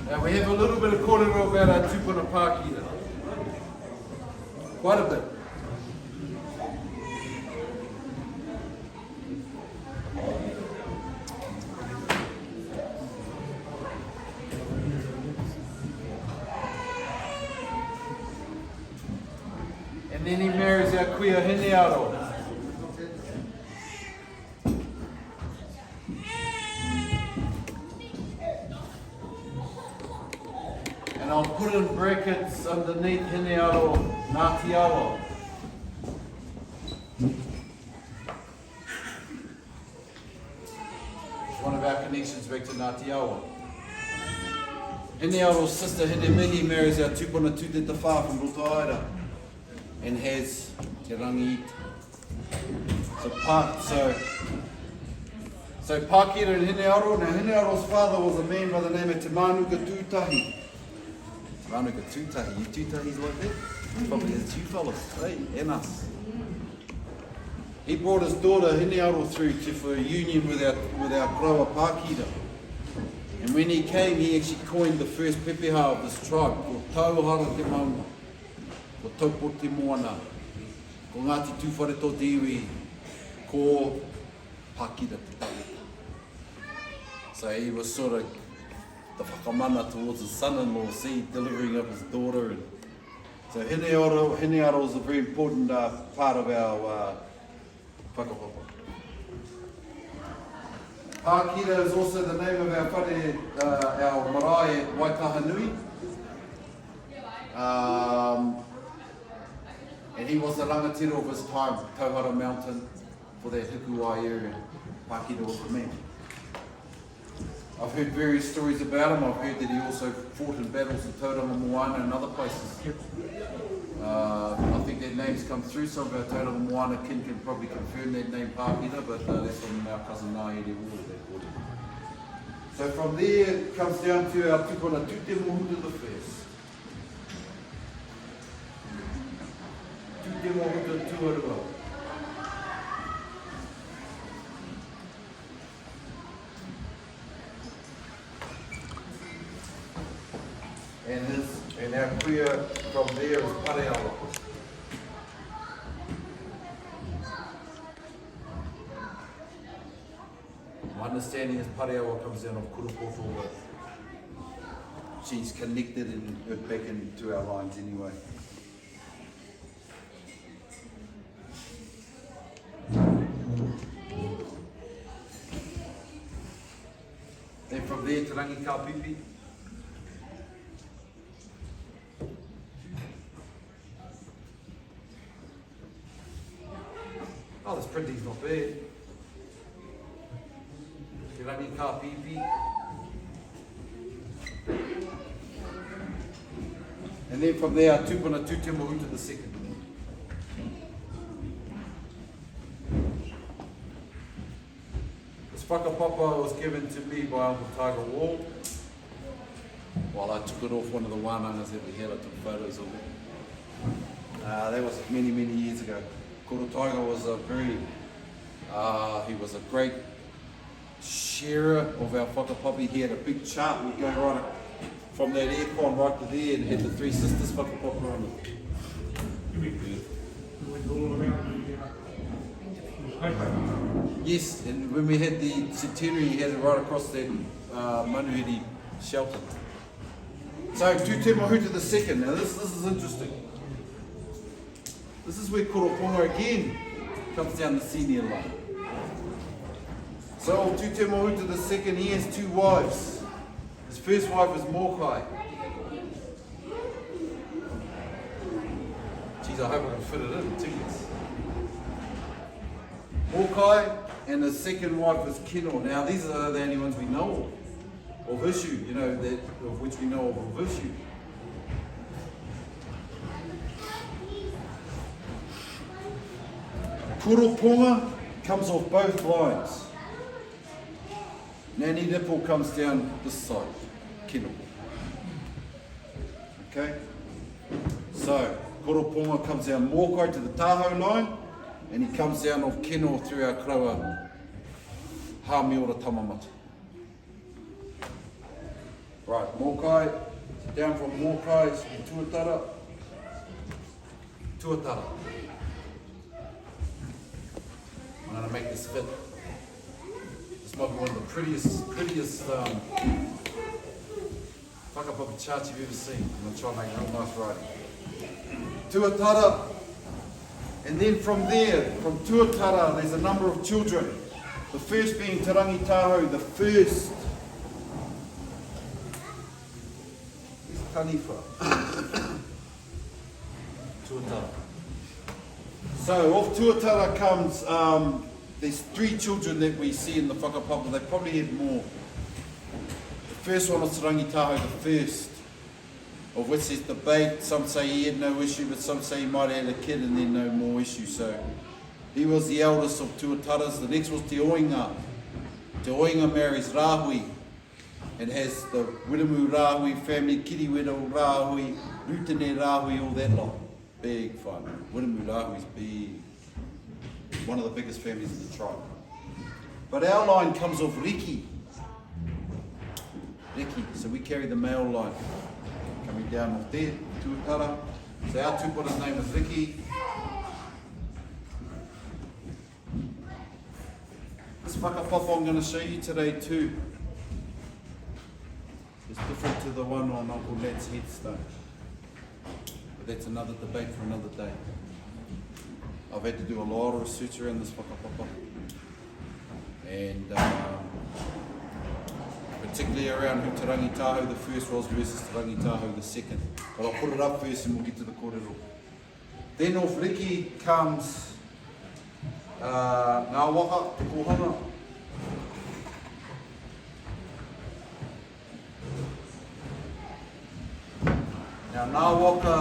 [SPEAKER 1] Now we have a little bit of kōrero about our tupuna pākira. Quite a bit. And then he marries our kuia Hine Aro. And I'll put in brackets underneath Hine Aro, Ngati Awa. One of our connections back to Ngati Awa. Hine Aro's sister Hine Mihi marries our tupuna Tūte Te Whā from Rotoaira. And has te rangi. So Pākira and Hine Aro. Now Hine Aro's father was a man by the name of Te Manuka Tūtahi. Te Manuka Tūtahi, you Tūtahis like that? Probably it's you fellas, hey, and us. He brought his daughter Hine through for a union with our Korohe Pākira. And when he came, he actually coined the first pepeha of this tribe, called Tauhara te Maunga, ko Taupo te Moana, ko Ngati tūwhare tō te iwi, ko Pākira te Taueta. So he was sort of the whakamana towards his son-in-law, see, delivering up his daughter. And so Hine was a very important part of our Whakapapa. Pākira is also the name of our whare, our marae at Waikahanui. And he was the rangatira of his time, Tauhara Mountain, for that Hikuai area. Pākira was the man. I've heard various stories about him. I've heard that he also fought in battles in Tauranga Moana and other places. I think that name's come through. Some of our Tauranga Moana kin can probably confirm that name Pākira, but that's from our cousin Ngati Ward. So from there it comes down to our tupuna Tute Mohuta the first. Tute Mohuta Tuarua. And our kuia from there is Pareawa. My understanding is Pareawa comes down of Kurupoto, but she's connected and back into our lines anyway. Then from there, Te Rangi Kapipi. Oh, this printing's not bad. Te Rangi Kapipi. And then from there, Tupuna Tute Mohuta the second. This Whakapapa was given to me by Uncle Tiger Wall. While I took it off one of the wānangas that we had, I took photos of it. That was many, many years ago. Koro Tiger was he was a great sharer of our whakapapa. He had a big chart, we'd go right from that aircon right to there and had the three sisters whakapapa on it. Yes, and when we had the centenary, he had it right across that Manuhiri shelter. So, Tute Mohuta the second. Now this is interesting. This is where Koroponga again comes down the senior line. So Tute Mohuta the second, he has two wives. His first wife is Mokai. Geez, I hope I can fit it in, tickets. Mokai, and his second wife is Kino. Now these are the only ones we know of issue, you know, that of which we know of issue. Koroponga comes off both lines. Nani Nipple comes down this side, Kino. Okay? So, Koroponga comes down Mokai to the Tahoe line, and he comes down off Kino through our kraua Hāmeora Tamamata. Right, Mokai, down from Mokai is Tuatara. Tuatara. I'm going to make this fit. This might be one of the prettiest whakapapa charts you've ever seen. I'm going to try and make a real nice writing. Tuatara. And then from there, from Tuatara, there's a number of children. The first being Te Rangi Tahoe, the first. He's Taniwha. Tuatara. So off Tuatara comes, there's three children that we see in the Whakapapa. They probably had more. The first one was Te Rangi Tahoe, the first, of which there's debate. Some say he had no issue, but some say he might have had a kid and then no more issue. So he was the eldest of Tuataras. The next was Te Oinga. Te Oinga marries Rahui and has the Wiremu Rahui family, Kiri Widow Rahui, Rutene Rahui, all that lot. Big whānau. Wiremu is big. One of the biggest families in the tribe. But our line comes off Riki. Riki. So we carry the male line. Coming down off there, Tuatara. So our tūpora's name is Riki. This Whakapapa I'm going to show you today too. It's different to the one on Uncle Ned's headstone. But that's another debate for another day. I've had to do a lot of research around this Whakapapa. And particularly around who Te Rangitaho the first was versus Te Rangitaho the second. But I'll put it up first and we'll get to the kōrero. Then off Riki comes Ngā Waka, Te Kohanga. Now Ngā Waka,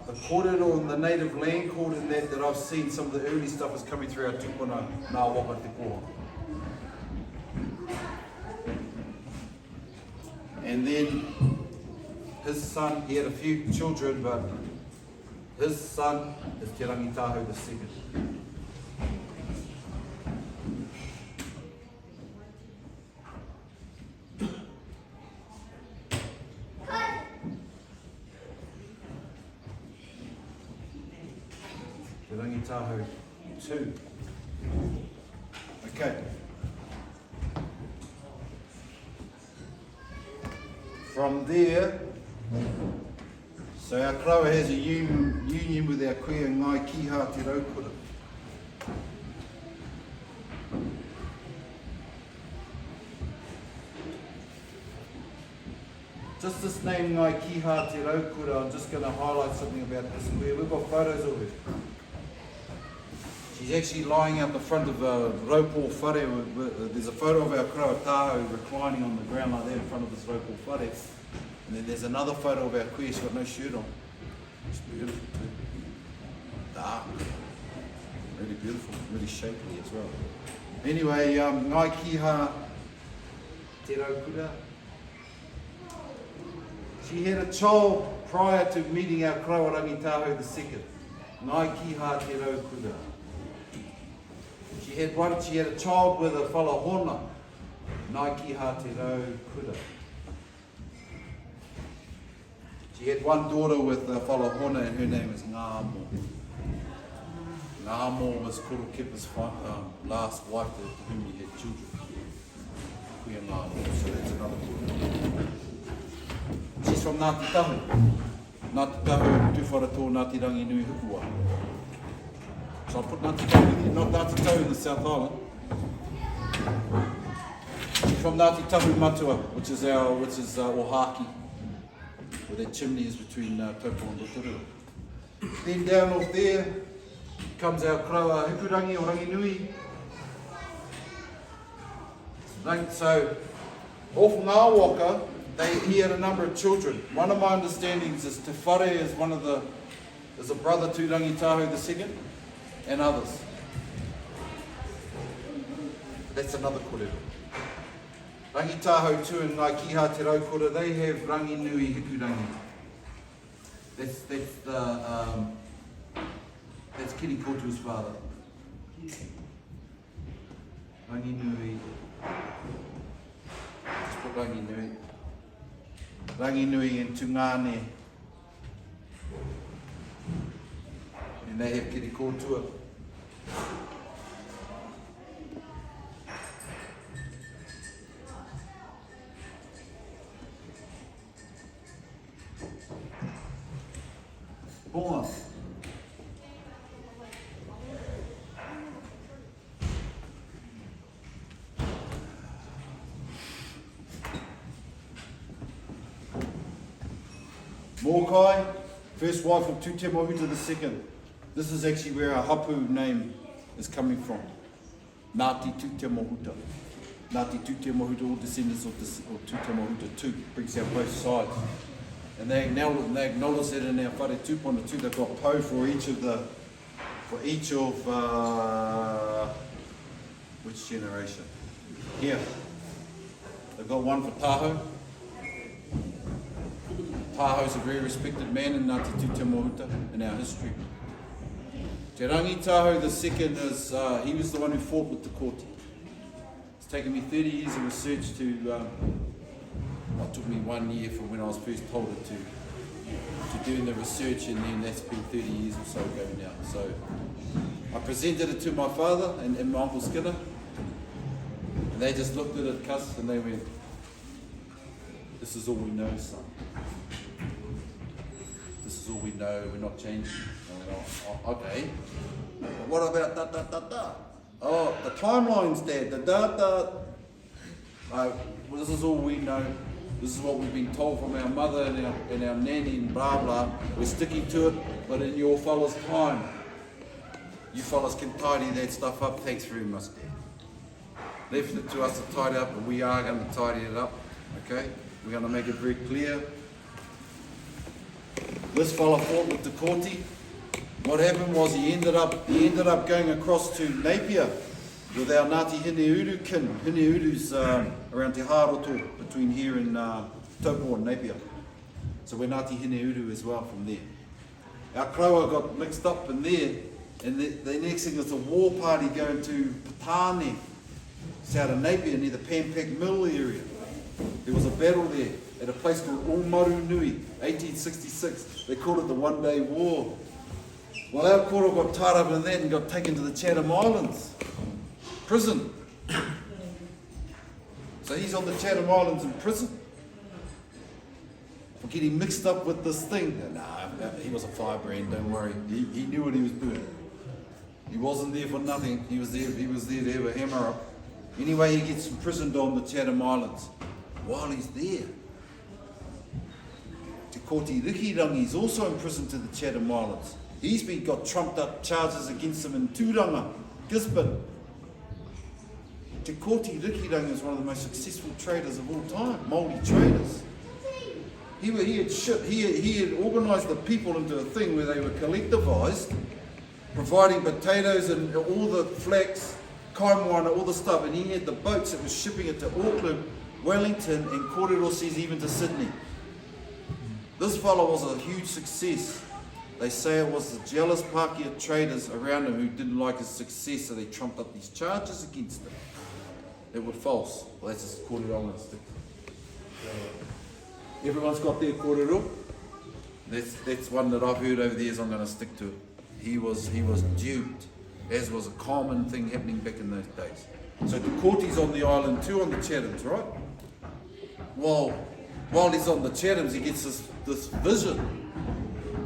[SPEAKER 1] the kōrero and the native land court in that I've seen, some of the early stuff is coming through our tupuna Ngā Waka Te Kohanga. And then his son, he had a few children, but his son is Te Rangitaho the second. Te Rangitaho 2. Okay. From there, so our kraua has a union with our kuia Ngai Kiha Te Raukura. Just this name Ngai Kiha Te Raukura, I'm just going to highlight something about this kuia. We've got photos of her. She's actually lying out the front of a raupo whare. There's a photo of our kraua Taho reclining on the ground like that in front of this raupo whare. And then there's another photo of our kuia, she's got no shirt on. She's beautiful too. Dark. Really beautiful, really shapely as well. Anyway, Ngai Kiha Te Raukura. She had a child prior to meeting our kraua Rangitaho the second. Ngai Kiha Te Raukura. She had a child with a whalahona, Ngai Kiha Te Raukura. She had one daughter with a whalahona and her name is Ngāmo. Ngāmo was Korokepa's last wife to whom he had children. Kuia Ngāmo, so that's another daughter. She's from Ngati Tahu. Ngati Tahu, Tuwharatō, Ngati Rangi Nui Hukua. So I'll put Ngati Tahu in there, not Ngati Tahu in the South Island. From Ngati Tahu Matua, which is Ohaki, where that chimney is between Taupo and Rotorua. Then down off there comes our kraua Hukurangi o Ranginui. So off Ngā Waka, he had a number of children. One of my understandings is Te Whare is a brother to Rangitaho the second, and others. That's another kōrero. Rangitaho 2 and Ngai Kiha Te Raukura, they have Rangi Nui Hikurangi. That's Kiri Kotu's father. Rangi Nui. Just put Rangi Nui. Rangi Nui and Tungane. And they have Kiri Kotua. Bonga. Mokai, first wife of Tute Mohuta the second. This is actually where our hapu name is coming from. Ngati Tute Mohuta. Ngati Tute Mohuta, all descendants of Tute Mohuta 2, brings out both sides. And they acknowledge that in our whare 2.2, they've got po for each of which generation? Here. They've got one for Taho, Tahoe's a very respected man in Ngati Te Mohuta in our history. Te Rangi Tahoe the second is, he was the one who fought with the Koti. It's taken me 30 years of research to, it took me 1 year from when I was first told it to doing the research, and then that's been 30 years or so ago now. So I presented it to my father and my Uncle Skinner, and they just looked at it, cussed, and they went, "This is all we know, son. This is all we know, we're not changing." And I went, "Oh, okay. But what about da-da-da-da? Oh, the timelines, Dad, the da-da. Well, this is all we know. This is what we've been told from our mother and our nanny and blah blah. We're sticking to it, but in your fellas' time, you fellas can tidy that stuff up. Thanks very much, Dad. Left it to us to tidy up, but we are going to tidy it up. Okay? We're going to make it very clear. This fella fought with the Koti. What happened was he ended up going across to Napier with our Ngati Hine Uru kin. Hine Uru's around Te Haroto, between here and Taupo and Napier. So we're Ngati Hine Uru as well from there. Our kraua got mixed up in there, and the next thing is a war party going to Patane, south of Napier, near the Pampak Mill area. There was a battle there at a place called Omaru Nui, 1866. They called it the One Day War. Well, our koro got tied up in that and got taken to the Chatham Islands prison. So he's on the Chatham Islands in prison for getting mixed up with this thing. Nah, he was a firebrand, don't worry. He knew what he was doing. He wasn't there for nothing. He was there to have a hammer up. Anyway, he gets imprisoned on the Chatham Islands. While he's there, Te Koti Rikirangi is also imprisoned to the Chatham Islands. He's got trumped up charges against him in Tūranga, Gisborne. Te Koti Rikirangi is one of the most successful traders of all time, Māori traders. He had organised the people into a thing where they were collectivised, providing potatoes and all the flax, kaimoana, all the stuff, and he had the boats that were shipping it to Auckland, Wellington, and Kōrero says even to Sydney. This fellow was a huge success. They say it was the jealous Pākehā traders around him who didn't like his success, so they trumped up these charges against him. They were false. Well, that's just kōrero I'm going to stick to. Everyone's got their kōrero. That's one that I've heard over the years I'm going to stick to. He was duped, as was a common thing happening back in those days. So Te Koti's on the island too, on the Chathams, right? Well, while he's on the Chathams, he gets this vision,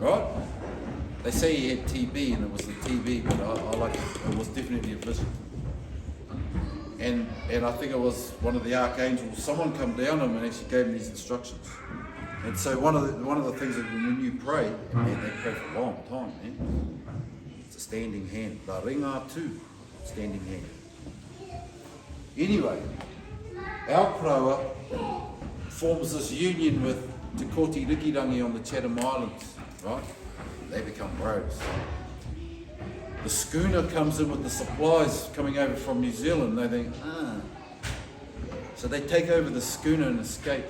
[SPEAKER 1] right? They say he had TB, and it was the TB, but I like it was definitely a vision. And I think it was one of the archangels, someone come down to him and actually gave him these instructions. And so one of the things that when you pray, man, they pray for a long time, man. It's a standing hand. La ringa too, standing hand. Anyway, our kraua forms this union with Te Koti Rikirangi on the Chatham Islands, right? They become bros. The schooner comes in with the supplies coming over from New Zealand. They think, So they take over the schooner and escape.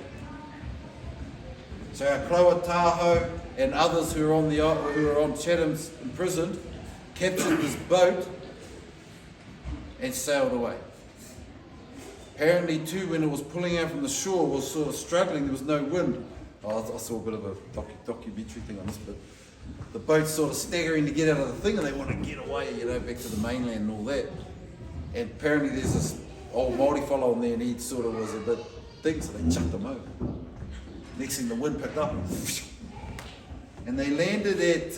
[SPEAKER 1] So our kraua Tahoe and others who are on Chatham's imprisoned captured this boat and sailed away. Apparently too, when it was pulling out from the shore, it was sort of struggling, there was no wind. I saw a bit of a documentary thing on this, but the boat's sort of staggering to get out of the thing, and they want to get away, back to the mainland and all that. And apparently there's this old Māori fellow on there, and he sort of was a bit thing, so they chucked him over. Next thing the wind picked up, and they landed at,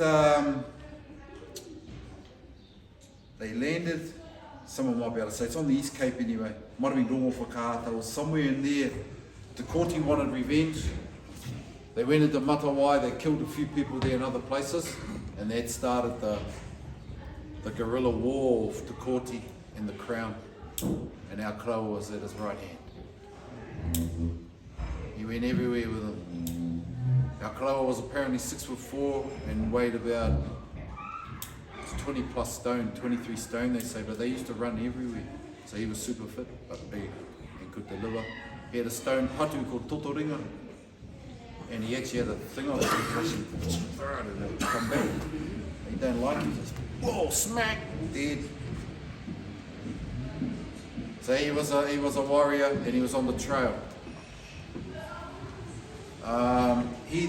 [SPEAKER 1] someone might be able to say, it's on the East Cape anyway, might have been Rongo Whakaata or somewhere in there. Te Koti wanted revenge. They went into Matawai, they killed a few people there in other places, and that started the guerrilla war of Te Koti and the crown, and our kraua was at his right hand. He went everywhere with him. Our kraua was apparently 6'4" and weighed about 20 plus stone, 23 stone they say, but they used to run everywhere. So he was super fit, but big and could deliver. He had a stone patu called Totoringa. And he actually had a thing on his concussion, throw it and it would come back. He don't like it, just whoa, smack, dead. So he was a warrior and he was on the trail. He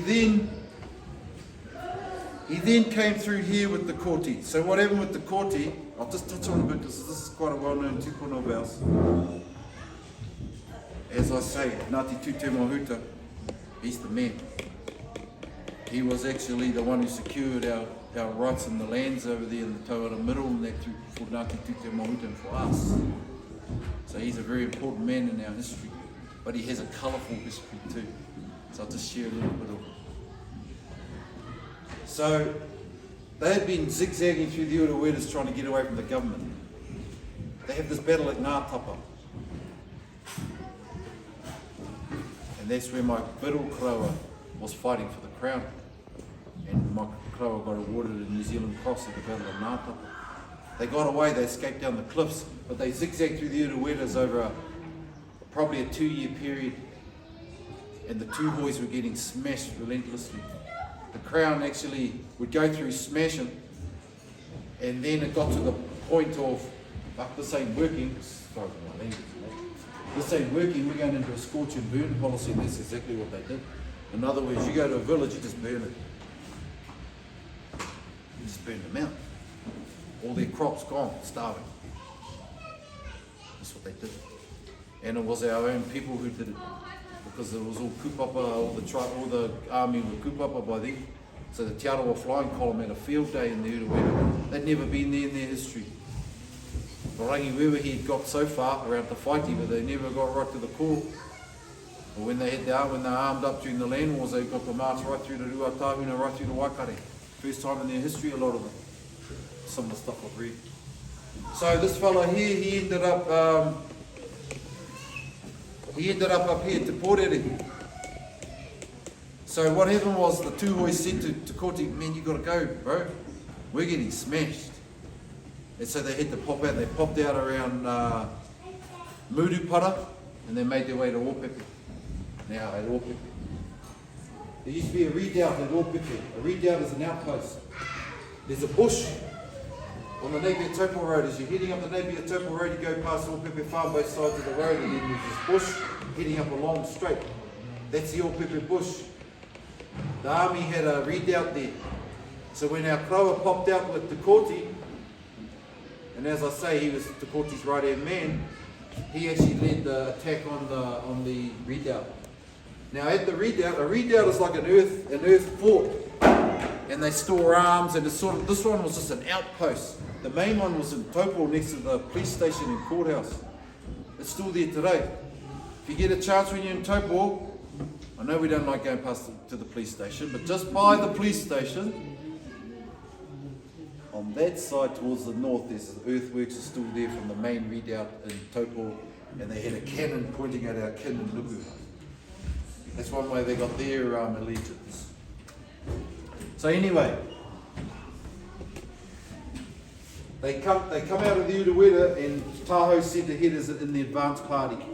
[SPEAKER 1] then came through here with the koti. So what happened with the koti, I'll just touch on a bit because this is quite a well-known tupuna of ours. As I say, Ngati Tute Mahuta, he's the man. He was actually the one who secured our rights in the lands over there in the Tauara Middle and that for Ngati Tute Mahuta and for us. So he's a very important man in our history, but he has a colourful history too. So I'll just share a little bit of it. So they had been zigzagging through the Uruwetas trying to get away from the government. They have this battle at Ngātapa. And that's where my Biddle Kraua was fighting for the crown. And my Kraua got awarded a New Zealand Cross at the Battle of Ngātapa. They got away, they escaped down the cliffs, but they zigzagged through the Uruwetas over probably a 2-year period. And the Tūhois were getting smashed relentlessly. The crown actually would go through smashing, and then it got to the point of, like this ain't working, sorry for my language, this ain't working, we're going into a scorch and burn policy, and that's exactly what they did. In other words, you go to a village, you just burn it. You just burn them out. All their crops gone, starving. That's what they did. And it was our own people who did it. Because it was all kupapa, all the army were kupapa by then. So the Te Arawa Flying Column had a field day in the Uruweta. They'd never been there in their history. Rangi Wewe he had got so far around the Whaiti, but they never got right to the core. But when they armed up during the land wars, they got the march right through to Ruatahuna, right through to Waikare. First time in their history, a lot of them. Some of the stuff I've read. So this fella here, he ended up up here to Porere. So what happened was the Tūhois said to Koti, man, you gotta go, bro. We're getting smashed. And so they had to pop out. They popped out around Murupara and they made their way to Ōpepe. Now at Ōpepe. There used to be a redoubt at Ōpepe. A redoubt is an outpost. There's a bush on the Napier Taupo Road. As you're heading up the Napier Taupo Road, you go past Ōpepe Farm both sides of the road, and then there's this bush heading up a long straight. That's the Ōpepe bush. The army had a redoubt there. So when our Kraua popped out with Te Koti, and as I say, he was Te Koti's right-hand man, he actually led the attack on the redoubt. Now at the redoubt, a redoubt is like an earth fort, and they store arms, and this one was just an outpost. The main one was in Taupo next to the police station and courthouse. It's still there today. If you get a chance when you're in Taupo, I know we don't like going past to the police station, but just by the police station, on that side towards the north, there's earthworks are still there from the main redoubt in Taupo, and they had a cannon pointing at our kin in Nuku. That's one way they got their allegiance. So anyway, they come out of the Uruweta, and Tahoe said to head us in the advance party.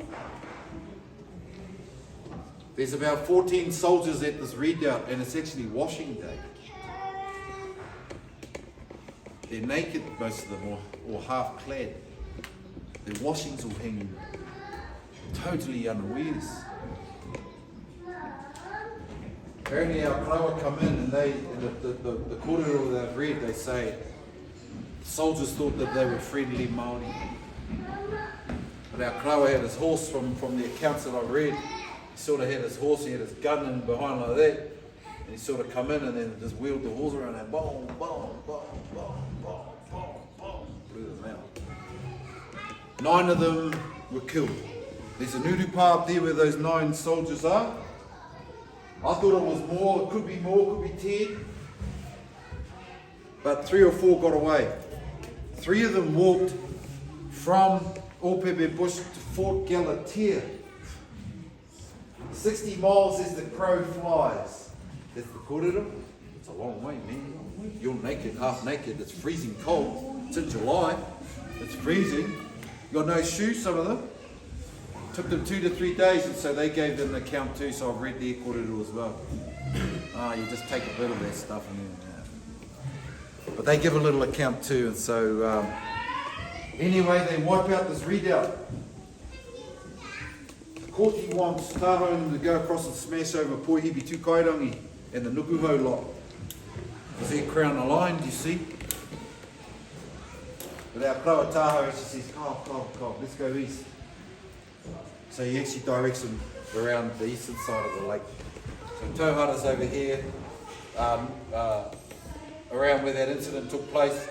[SPEAKER 1] There's about 14 soldiers at this redoubt, and it's actually washing day. They're naked, most of them, or half clad. Their washings all hanging, totally unawares. Apparently our Kraua come in, and the kōrero they've read, they say soldiers thought that they were friendly Māori. But our Kraua had his horse from the accounts that I've read. He sort of had his horse, he had his gun in behind like that, and he sort of come in and then just wheeled the horse around and boom, boom, boom, boom, boom, boom, boom, blew them out. 9 of them were killed. There's a nurupa up there where those 9 soldiers are. I thought it was more, it could be more, could be 10. But 3 or 4 got away. 3 of them walked from Ōpepe Bush to Fort Galatea. 60 miles as the crow flies. That's the kōrero. It's a long way, man. You're naked, half naked. It's freezing cold. It's in July. It's freezing. You got no shoes, some of them. Took them 2 to 3 days, and so they gave them an account too, so I've read their kōrero as well. You just take a bit of that stuff and then... But they give a little account too, and so... anyway, they wipe out this readout. Koti wants Tāhau to go across and smash over Poihibi Tukairangi and the Nukuhau lot. Because they're crown aligned, you see. But our Kraua Tāhau actually says, let's go east. So he actually directs them around the eastern side of the lake. So Tauhara's over here, around where that incident took place.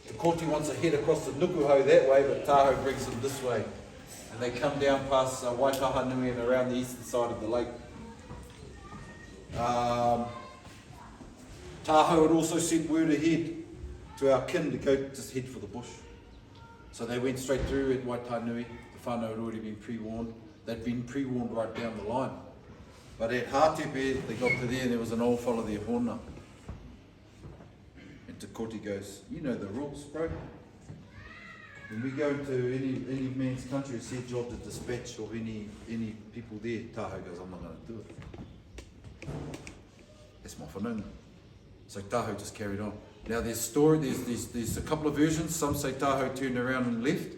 [SPEAKER 1] The Koti wants to head across the Nukuhau that way, but Tāhau brings them this way. And they come down past Waitaha Nui and around the eastern side of the lake. Tāhau had also sent word ahead to our kin to go just head for the bush. So they went straight through at Waitaha Nui. The whānau had already been pre-warned. They'd been pre-warned right down the line. But at Hātepe, they got to there and there was an old fella there, Hona. And Te Koti goes, you know the rules, bro. When we go into any man's country, it's their job to dispatch of any people there. Tāhau goes, I'm not going to do it. That's my whanau. So Tāhau just carried on. Now there's a couple of versions. Some say Tāhau turned around and left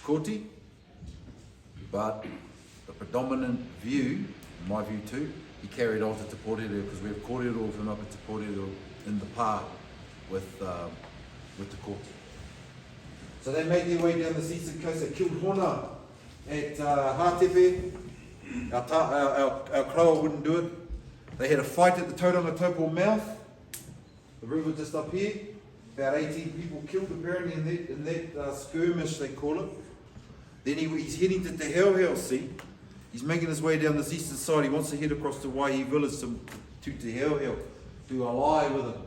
[SPEAKER 1] Koti, but the predominant view, in my view too, he carried on to Te Pōrero because we have kōrero of him up at Te Pōrero in the pā with the Koti. So they made their way down the eastern coast. They killed Hona at Hātepe. Our Kraua wouldn't do it. They had a fight at the Tauranga Taupo mouth, the river just up here. About 18 people killed apparently in that skirmish, they call it. Then he's heading to Te Heo, see? He's making his way down this eastern side. He wants to head across to Waihi village to Te Heo, to ally with him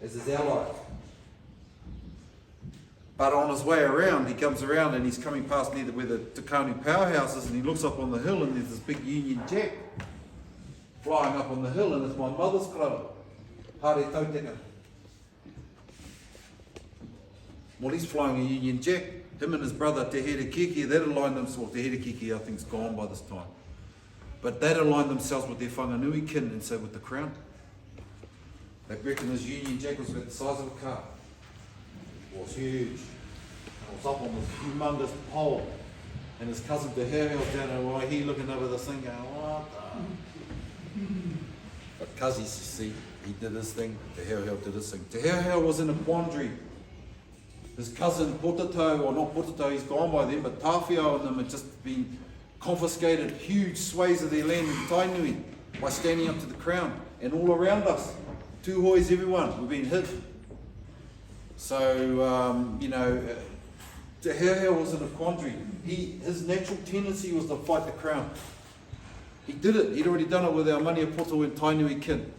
[SPEAKER 1] as his ally. But on his way around, he comes around and he's coming past near where the Tukanu powerhouse is, and he looks up on the hill and there's this big Union Jack flying up on the hill, and it's my mother's kraua, Hare Tauteka. Well, he's flying a Union Jack. Him and his brother Te Here Kiki, that aligned themselves. Te Here Kiki, I think, is gone by this time. But that aligned themselves with their whanganui kin, and so with the crown. They reckon this Union Jack was about the size of a car. It was huge. It was up on this humongous pole. And his cousin Te Heo was down there, he looking over this thing going, what the? But Kazi, you see, he did his thing. Te Heo did his thing. Te Heo was in a quandary. His cousin Potatau, or not Potatau, he's gone by then, but Tāwhiao and them had just been confiscated huge swathes of their land in Tainui by standing up to the crown. And all around us, Tūhois, everyone, we've been hit. So, Te Heo was in a quandary. His natural tendency was to fight the crown. He did it. He'd already done it with our Mania Poto and Tainui kin.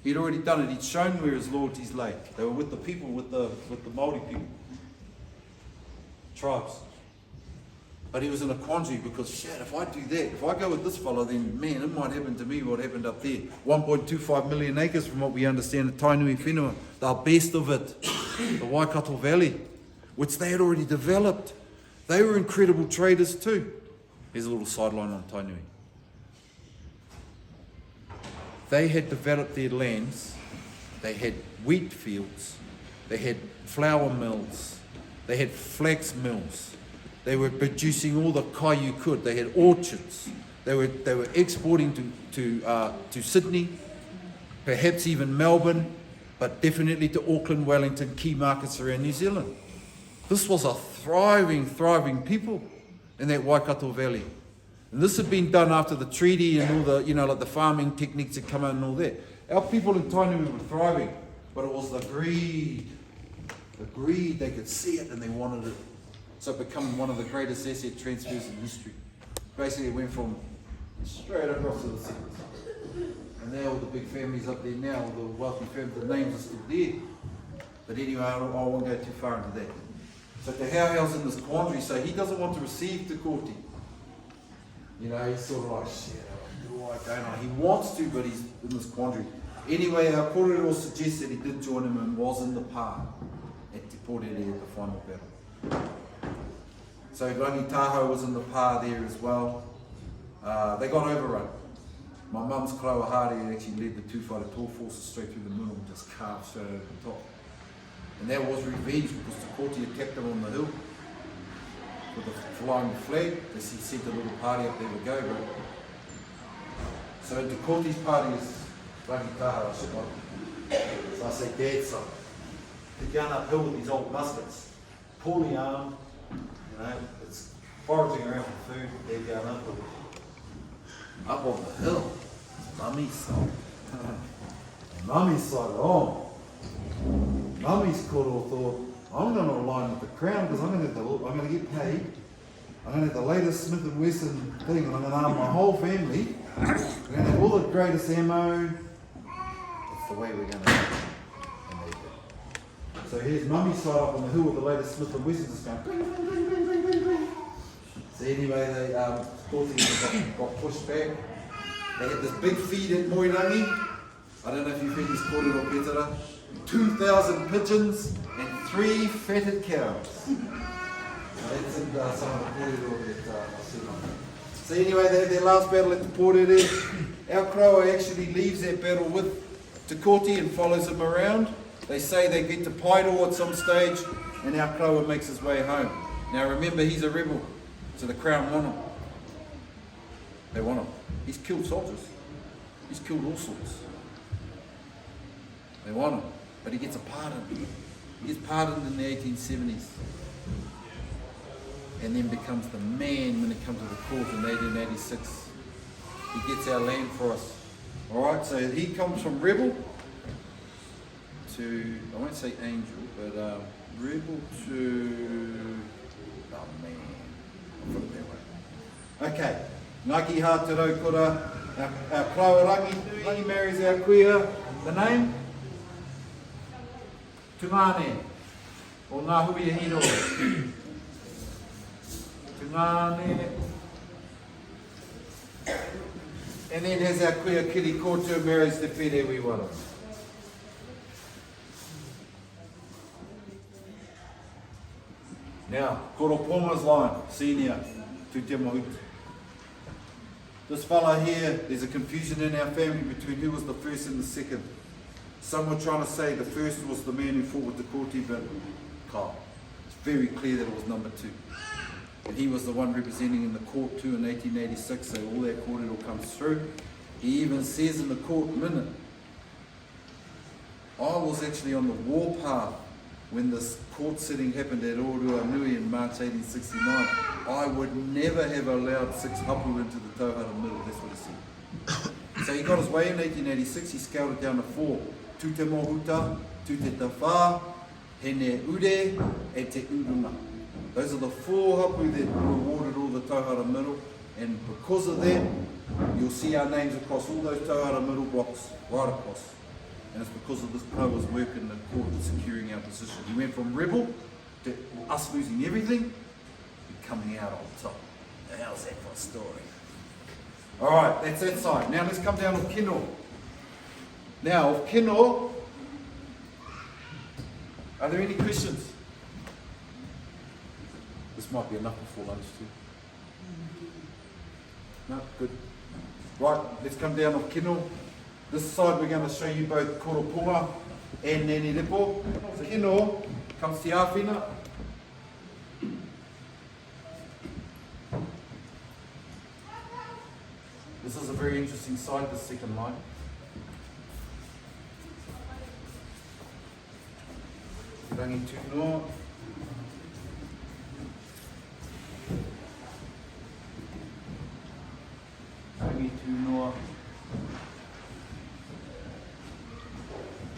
[SPEAKER 1] He'd already done it. He'd shown where his loyalties lay. They were with the people, with the Māori people, tribes. But he was in a quandary because, shit, if I do that, if I go with this fellow, then, man, it might happen to me what happened up there. 1.25 million acres from what we understand at Tainui Whenua, the best of it, the Waikato Valley, which they had already developed. They were incredible traders too. Here's a little sideline on Tainui. They had developed their lands. They had wheat fields. They had flour mills. They had flax mills. They were producing all the kai you could. They had orchards. They were exporting to Sydney, perhaps even Melbourne, but definitely to Auckland, Wellington, key markets around New Zealand. This was a thriving people in that Waikato Valley. And this had been done after the treaty and all the, like the farming techniques had come out and all that. Our people in Tainui were thriving, but it was the greed. The greed, they could see it and they wanted it. So it became one of the greatest asset transfers in history. Basically it went from straight across to the sea. And now all the big families up there now, all the wealthy families, the names are still there. But anyway, I won't go too far into that. So Te Hauheo's in this quandary, so he doesn't want to receive Te Koti. He's sort of like, shit, do I, don't I? He wants to, but he's in this quandary. Anyway, our kōrero suggests that he did join him and was in the pā at Te Pōrere at the final battle. So Rangi Tahoe was in the pā there as well. They got overrun. My mum's Korohe Marae actually led the two-fighter tall forces straight through the middle and just carved straight over the top. And that was revenge because Te Kooti attacked them on the hill with the flying flag. They sent a little party up there to go, bro. So Te Kooti's party is Rangi Tahoe, I should like. So I say, Dad, son, they're going uphill with these old muskets. Poorly armed, you know, it's foraging around for food, they're going uphill. Up on the hill, Mummy's side. Mummy's side, oh. Mummy's koro thought, I'm going to align with the crown because I'm going to get paid. I'm going to have the latest Smith & Wesson thing and I'm going to arm my whole family. We're going to have all the greatest ammo. That's the way we're going to do it. And they did. So here's Mummy's side up on the hill with the latest Smith & Wesson just going bling, bling, bling, bling, bling, bling, bling. So anyway, they got pushed back. They had this big feed at Moirangi. I don't know if you've heard this called it or Petera. 2,000 pigeons and 3 fatted cows. That's in some of the kōrero that I said on that. So anyway, they had their last battle at the Pōrere. Our Korohe actually leaves that battle with Te Kooti and follows him around. They say they get to Pairo at some stage and our Korohe makes his way home. Now remember, he's a rebel, so the crown want him. They want him. He's killed soldiers. He's killed all sorts. They want him, but he gets a pardon. He gets pardoned in the 1870s and then becomes the man when it comes to the court in 1886. He gets our land for us. Alright, so he comes from rebel to, I won't say angel, but rebel to, oh man, I'll put it that way. Okay, Ngaki Hātero Kura, our Korohe Rangi marries our kuia. The name? Tungane, or Ngā Hui Hino. Tungane. And then has our kuia Kiri Koto marries the Whire Wiwara. Now, Koropoma's line, senior, to Te Mahuta. This fella here, there's a confusion in our family between who was the first and the second. Some were trying to say the first was the man who fought with the Kooti, but Kyle. It's very clear that it was number 2. And he was the one representing in the court too in 1886, so all that kōrero comes through. He even says in the court minute, I was actually on the warpath when this court sitting happened at Oruanui in March 1869. I would never have allowed 6 hapu into the tauhara middle, that's what he said. So he got his way in 1886, he scaled it down to 4. Tu te mohuta, tu te tawha, hene ure, e te urunga. Those are the 4 hapu that were awarded all the tauhara middle, and because of that, you'll see our names across all those tauhara middle blocks, right across. And it's because of this Paua's work in the court in securing our position. He went from rebel to us losing everything, to coming out on top. Now, how's that for a story? Alright, that's that side. Now let's come down to Kino. Now, of Kino, are there any questions? This might be enough before lunch too. No? Good. Right, let's come down of Kino. This side we're going to show you both Koroponga and Nene Repo. So Kino comes to Awhina. This is a very interesting side, the second line. Rangi Tuno. Rangi Tuno.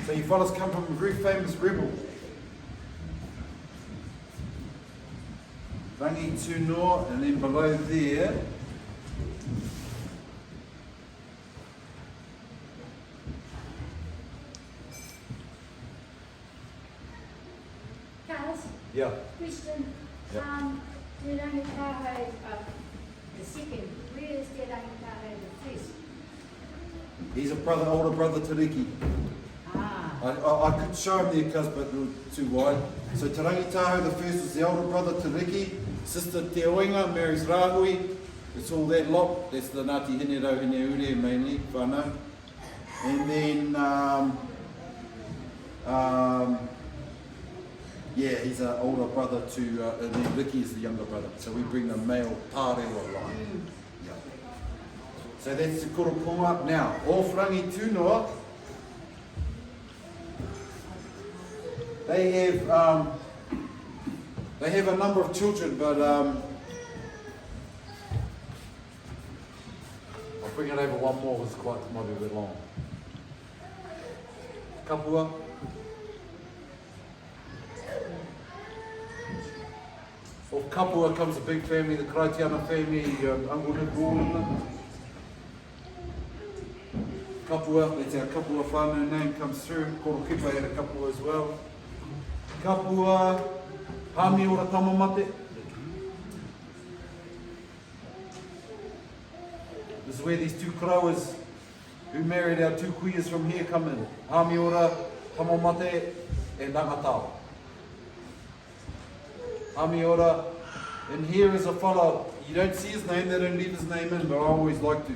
[SPEAKER 1] So you fellas come from a very famous rebel. Rangi Tuno, and then below there, yeah.
[SPEAKER 3] Question.
[SPEAKER 1] Yeah.
[SPEAKER 3] Te Rangi Tahoe, the second, where is Te Rangi Tahoe the first?
[SPEAKER 1] He's a brother, older brother to Riki.
[SPEAKER 3] Ah.
[SPEAKER 1] I could show him there, cuz, but it was too wide. So Te Rangitaho, the first was the older brother, Te Riki, sister Te Oinga, Mary's Rahui. It's all that lot. That's the Ngati Hine Rau Hine Ure mainly, Whanau. And then, yeah, he's an older brother to, and then Ricky is the younger brother. So we bring the male tārewa line. Yeah. So that's the koroponga. Now, off Rangi Tūnoa, they have a number of children, but I'll bring it over one more because it might be a bit long. Kapua. Of Kapua comes a big family, the Kraitiana family, Uncle Nick Warena. Kapua, that's our Kapua whānau name comes through. Korokipa had a Kapua as well. Kapua, Hami ora Tamamate. This is where these two growers who married our two kuias from here come in. Hami ora Tamamate and Ngati. Hami ora, and here is a fellow, you don't see his name, they don't leave his name in, but I always like to.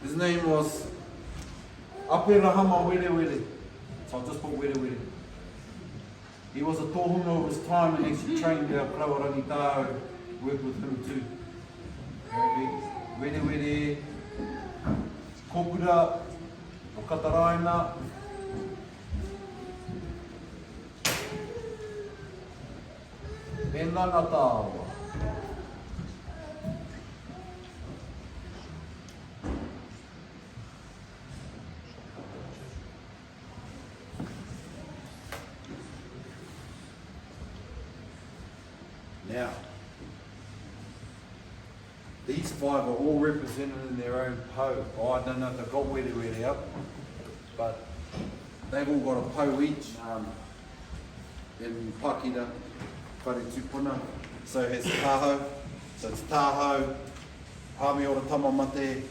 [SPEAKER 1] His name was Aperahama Were Were. So I'll just put Were Were. He was a tohunga of his time and actually trained our Krawarangi Tāo, worked with him too. Were Were, Kopura, Okataraina, and Ngatawa. Now, these five are all represented in their own po. Oh, I don't know if they've got where out, but they've all got a po each in Pakita, Whare Tupuna. So it's Taho, so it's Taho, Hami ora Tamamate,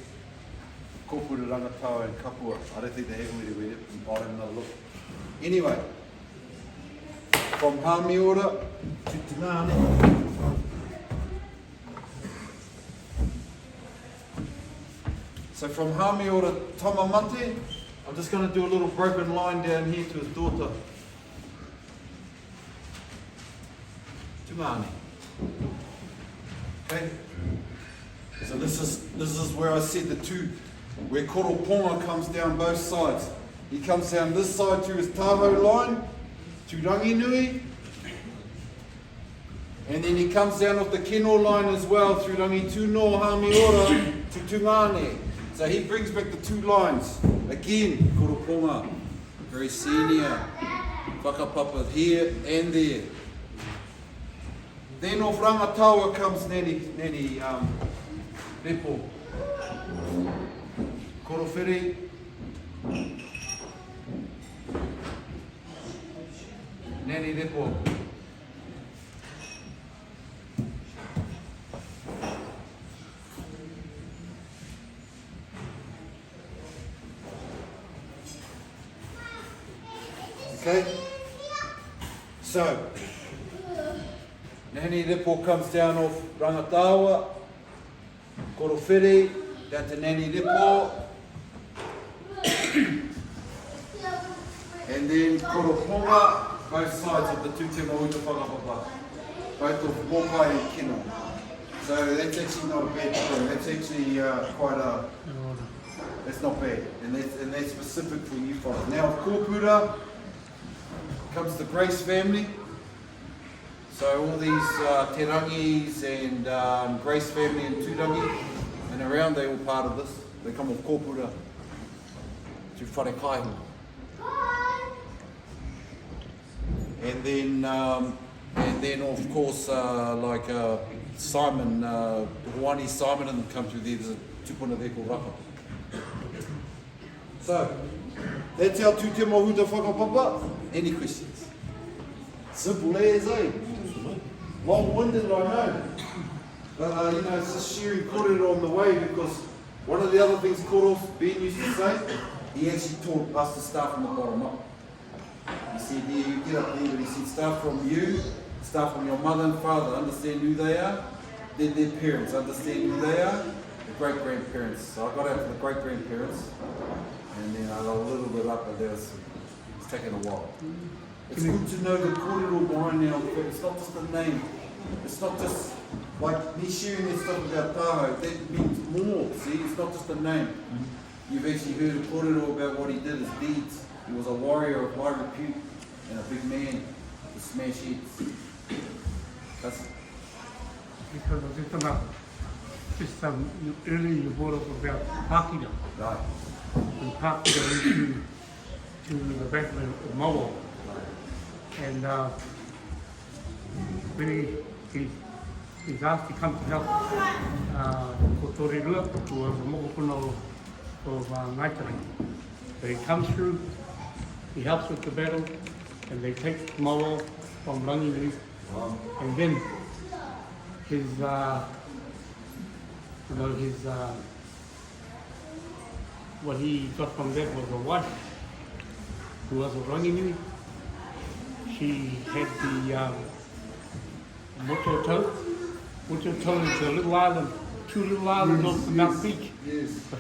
[SPEAKER 1] Kopura Rangatau and Kapua. I don't think they have where I'll have another look. Anyway, from Hami ora to Tinane. So from Hami ora Tamamate, I'm just going to do a little broken line down here to his daughter. Tumane. Okay? So this is where I said the two, where Koroponga comes down both sides. He comes down this side to his Taho line, to Ranginui, and then he comes down off the Kino line as well through Rangituno, Hamiora to Tungane. So he brings back the two lines. Again, Koroponga, very senior, Whakapapa here and there. Then off Rangatawa comes Neni Repo. Korowhere. Neni Repo. Okay? So, Nani Repo comes down off Rangatawa, Korowhere, down to Nani Repo, and then Koroponga, both sides of the two te mauta Whakapapa, both of Mokai and Kino. So that's actually not a bad story, that's actually quite a, that's not bad, and that's specific for you folks. Now of Kōpura comes the Grace family. So all these Te Rangis and Grace family and Tūrangi and around, they're all part of this. They come with Kōpura to Whare Kaihu. And then of course like Simon, Hawani Simon and them come through there. There's a tupuna there called Rapa. So that's our two te mahuta whakapapa. Any questions? Simple as, eh? Long-winded, I know. But, you know, it's just sharing kōrero on the way, because one of the other things Korof Ben used to say, he actually taught us to start from the bottom up. He said, yeah, you get up there, but he said, start from you, start from your mother and father, understand who they are, then their parents, understand who they are, the great-grandparents. So I got out to the great-grandparents, and then I got a little bit up, but it's taken a while. It's good to know the kōrero behind now. It's not just a name. It's not just like me sharing this stuff about Tahoe. That means more. See, it's not just a name. You've actually heard a kōrero about what he did, his deeds. He was a warrior of high repute and a big man to smash heads. That's
[SPEAKER 2] Because of this amount, earlier you brought up about Pākina.
[SPEAKER 1] right.
[SPEAKER 2] And Pākina went to the battle of Maua. And when he's asked to come to help Kotorerua, who was a mokopuna of Ngati. So he comes through, he helps with the battle, and they take Maua from Ranginui. And then his, what he got from that was a wife who was a Ranginui. She had the Mototo. Mototo is a little island, two little islands off the Mount Beach.
[SPEAKER 1] Yes.
[SPEAKER 2] The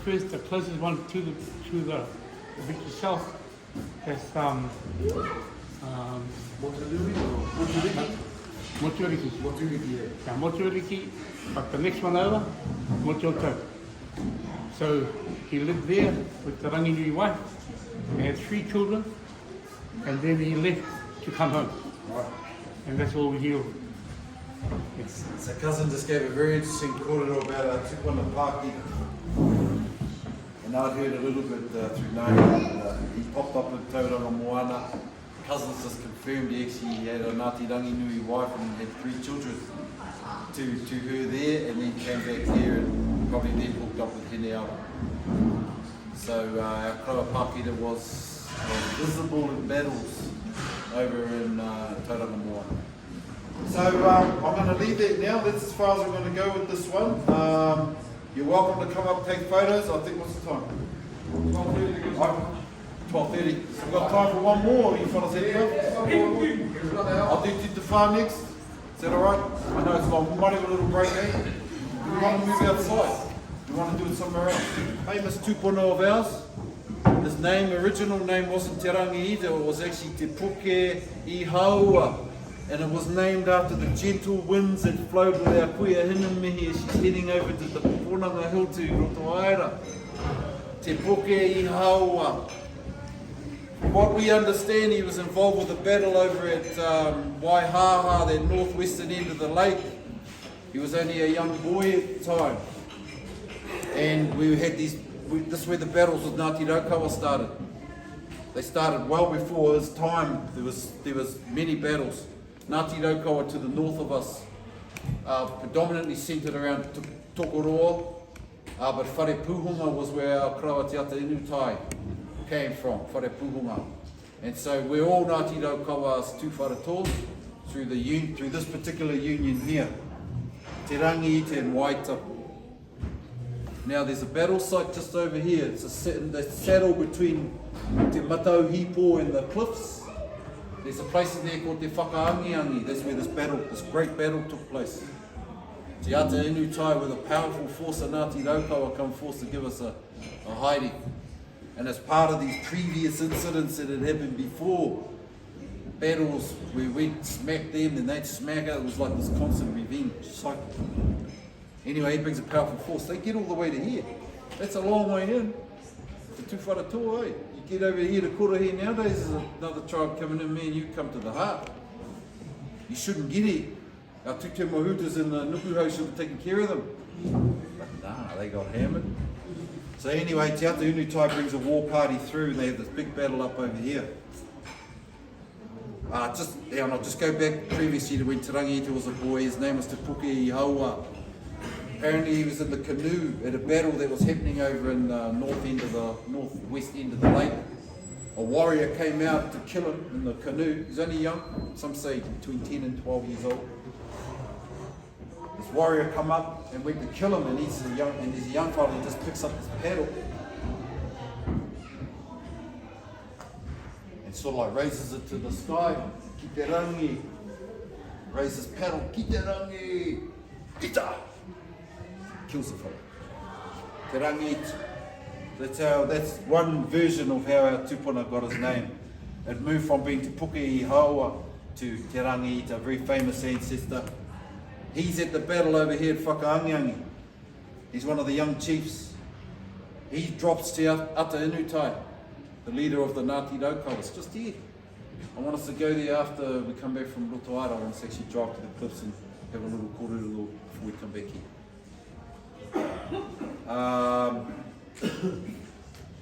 [SPEAKER 2] closest one to the beach itself. That's Motuariki. Yeah, Motuariki, but the next one over, Mototo. So he lived there with the Ranginui wife. They had 3 children, and then he left to come home.
[SPEAKER 1] Right.
[SPEAKER 2] And that's all we hear. Yes.
[SPEAKER 1] So cousin just gave a very interesting kōrero about a tupuna Pākina. And I'd heard a little bit through knowing he popped up in Tauranga Moana. Cousins just confirmed he actually had a Ngati Ranginui wife and had 3 children to her there, and then came back here and probably then hooked up with Hine. So our Korohe Pākina was visible in battles over in Tauranga Moana. So I'm going to leave that now. That's as far as we're going to go with this one. You're welcome to come up and take photos. I think, what's the time? 12:30. We've got time for one more. You fellas happy? I'll do Te Wha next. Is that alright? I know it's long. We might have a little break, eh? Do we want to move outside? Do we want to do it somewhere else? Famous tupuna of ours. His name, original name wasn't Te Rangi Ida. It was actually Te Puke I Haua. And it was named after the gentle winds that flowed with our kuia Hine mihi as she's heading over to the Ponanga Hill to Rotoaira. Te Puke I Haua. From what we understand, he was involved with a battle over at Waihaha, the northwestern end of the lake. He was only a young boy at the time. And we had this is where the battles with Ngati Raukawa started. They started well before his time. There was many battles. Ngati Raukawa to the north of us, predominantly centred around Tokoroa, but Whare Puhunga was where our Krawa Te Ata Inutai came from, Whare Puhunga. And so we're all Ngati Raukawa's two whare through this particular union here, Te Rangi Ite and Waita. Now there's a battle site just over here. It's the saddle between Te Matau Hipo and the cliffs. There's a place in there called Te Whakaangiangi. That's where this great battle took place. Te Ata Inutai with a powerful force of Ngati Raukawa come forth to give us a hiding. And as part of these previous incidents that had happened before, battles where we'd smack them and they'd smack us, it was like this constant revenge cycle. Anyway, he brings a powerful force. They get all the way to here. That's a long way in. The two whare toa, eh? You get over here to Korohe nowadays, there's another tribe coming in, man, you come to the heart. You shouldn't get here. Our tutu mahutas in the Nukuhau should have taken care of them. But nah, they got hammered. So anyway, Te Ata Inutai brings a war party through, and they have this big battle up over here. I'll just go back previously to when Te Rangi Ita was a boy. His name was Te Puke I Haua. Apparently he was in the canoe at a battle that was happening over in the northwest end of the lake. A warrior came out to kill him in the canoe. He's only young, some say between 10 and 12 years old. This warrior come up and went to kill him, and he's a young fellow. He just picks up his paddle and sort of like raises it to the sky. Ki te rangi. Raises paddle. Ki te rangi. Ita! Kills the fella. Te rangi ita. That's one version of how our tupuna got his name. It moved from being Te Puke I Haua to Te Rangi Ita, a very famous ancestor. He's at the battle over here at Whakaangiangi. He's one of the young chiefs. He drops Te Ata Inutai, the leader of the Ngati Raukawa. It's just here. I want us to go there after we come back from Rotoara. I want us to actually drive to the cliffs and have a little kōrero before we come back here.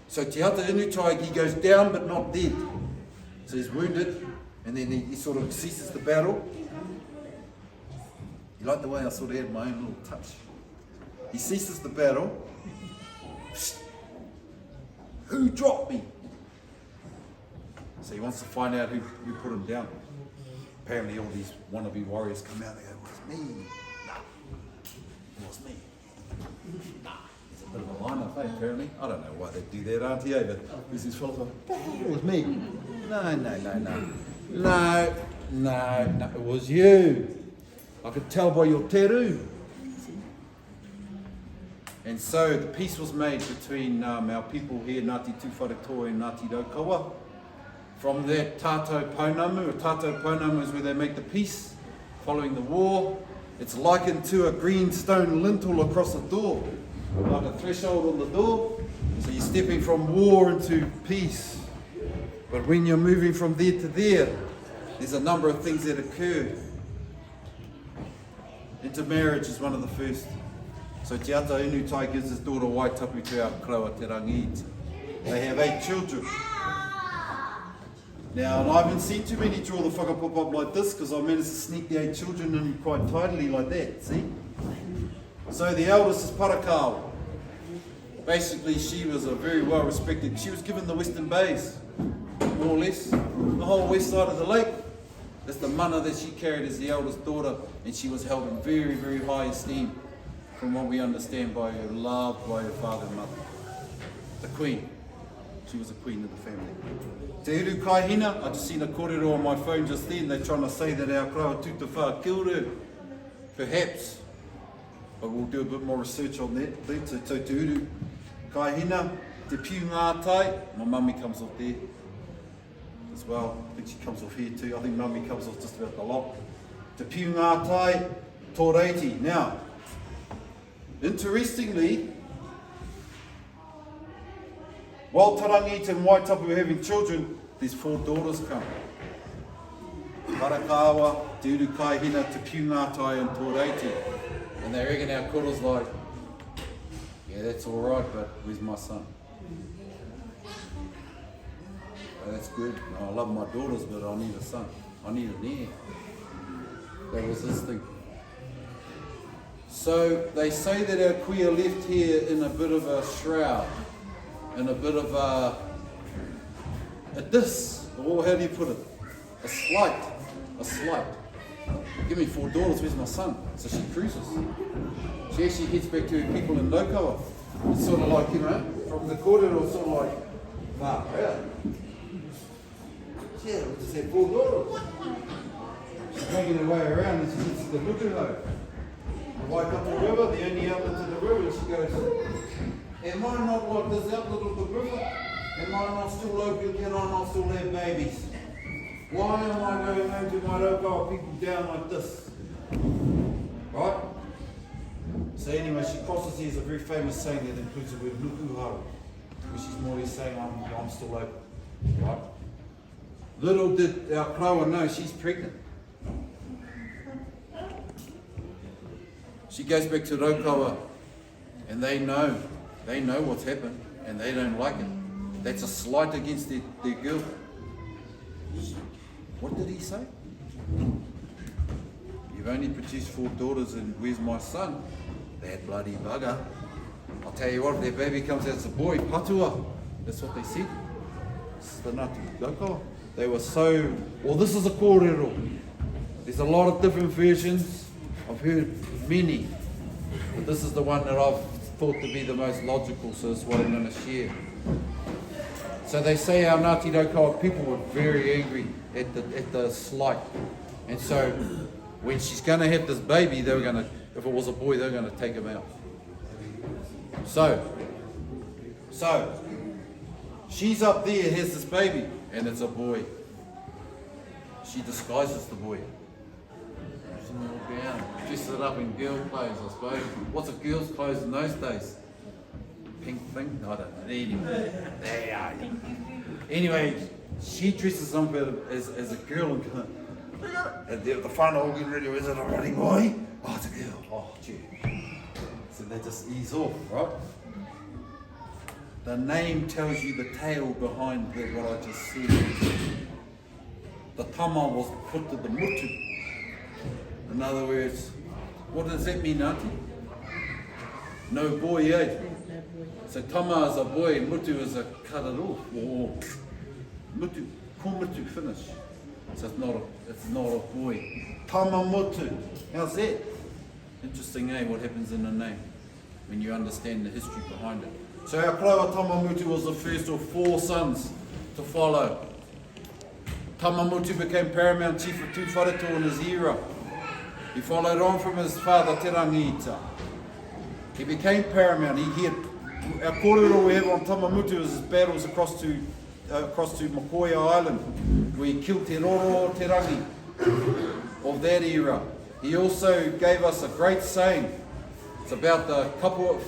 [SPEAKER 1] So Te Ata Inutai, he goes down but not dead. So he's wounded, and then he sort of ceases the battle. You like the way I sort of had my own little touch? He ceases the battle. Who dropped me? So he wants to find out who put him down. Apparently all these wannabe warriors come out and go, it was me. Nah, it was me. Nah. It's a bit of a line-up, apparently. I don't know why they do that, auntie, but there's these fellas like, it was me. No, it was you. I could tell by your teru. And so the peace was made between our people here, Ngati Tūwharetoa and Ngati Raukawa. From that tātou pounamu, tātou pounamu is where they make the peace following the war. It's likened to a green stone lintel across the door, like a threshold on the door. So you're stepping from war into peace. But when you're moving from there to there, there's a number of things that occur. Intermarriage is one of the first. So Te Ata Inutai gives his daughter Waitapu to our kraua Te Rangi Iti. They have 8 children. Now, and I haven't seen too many draw the whakapapa up like this because I managed to sneak the 8 children in quite tidily like that, see? So the eldest is Parakao. Basically, she was a very well respected, she was given the Western Bays, more or less, the whole west side of the lake. That's the mana that she carried as the eldest daughter, and she was held in very, very high esteem from what we understand by her love, by her father and mother. The queen. She was a queen of the family. Te uru kai Hine, I just seen a kōrero on my phone just then. They're trying to say that our kraua tūtawha killed her. Perhaps. But we'll do a bit more research on that. So te uru kai Hine, te piu ngātai. My mummy comes off there as well. I think she comes off here too. I think mummy comes off just about the lot. Te piu ngātai, tōreiti. Now, interestingly, while Tarangi and Waitapu were having children, these 4 daughters come. Parakawa, Te Uru Kai Hine, Te Piu Ngātai and Tōreiti. And they reckon our koro's like, yeah, that's all right, but where's my son? Oh, that's good. No, I love my daughters, but I need a son. I need an heir. That was this thing. So they say that our queer left here in a bit of a shroud. And a bit of a diss, or how do you put it? A slight. Give me 4 daughters, where's my son? So she cruises. She actually heads back to her people in Raukawa. It's sort of like, from the kōrero, sort of like, nah, yeah, we just had 4 daughters. She's making her way around and she gets to the Rukuho. The Whakapapa River, the only outlet to the river, and she goes, am I not like this outlet of the river? Am I not still open? Can I not still have babies? Why am I going home to my Raukawa people down like this? Right? So anyway, she crosses here. There's a very famous saying that includes the word nukuharu, which is more or less saying I'm still open. Right? Little did our kraua know she's pregnant. She goes back to Raukawa and they know what's happened and they don't like it. That's a slight against their girl. What did he say? You've only produced 4 daughters and where's my son? That bloody bugger. I'll tell you what, if their baby comes out as a boy, patua. That's what they said. This is the Ngati Raukawa. They were so, well, this is a kōrero. There's a lot of different versions. I've heard many. But this is the one that I've thought to be the most logical, so it's what I'm going to share. So they say our Ngati Raukawa people were very angry at the slight. And so when she's going to have this baby, they were going to, if it was a boy, they were going to take him out. So she's up there, has this baby, and it's a boy. She disguises the boy. She walks around, dresses it up in girl clothes, I suppose. What's a girl's clothes in those days? Pink thing? I don't know. Anyway, she dresses up as a girl and they're at the front all getting ready. Is it a running boy? Oh, it's a girl. Oh, gee. So they just ease off, right? The name tells you the tale behind what I just said. The tama was put to the mutu. In other words, what does that mean, Auntie? No boy, eh? So tama is a boy and mutu is a cut it off. Or mutu, ko mutu, finish. So it's not a boy. Tama mutu. How's that? Interesting, eh? What happens in a name when you understand the history behind it. So our Klaua Tamamutu was the first of 4 sons to follow. Tamamutu became paramount chief of Tūwhareto in his era. He followed on from his father Te Rangiita. He became paramount. He had, our kōrero we have on Tamamutu is his battles across to Makoia Island, where he killed Te Roro Te Rangi of that era. He also gave us a great saying. It's about the kapua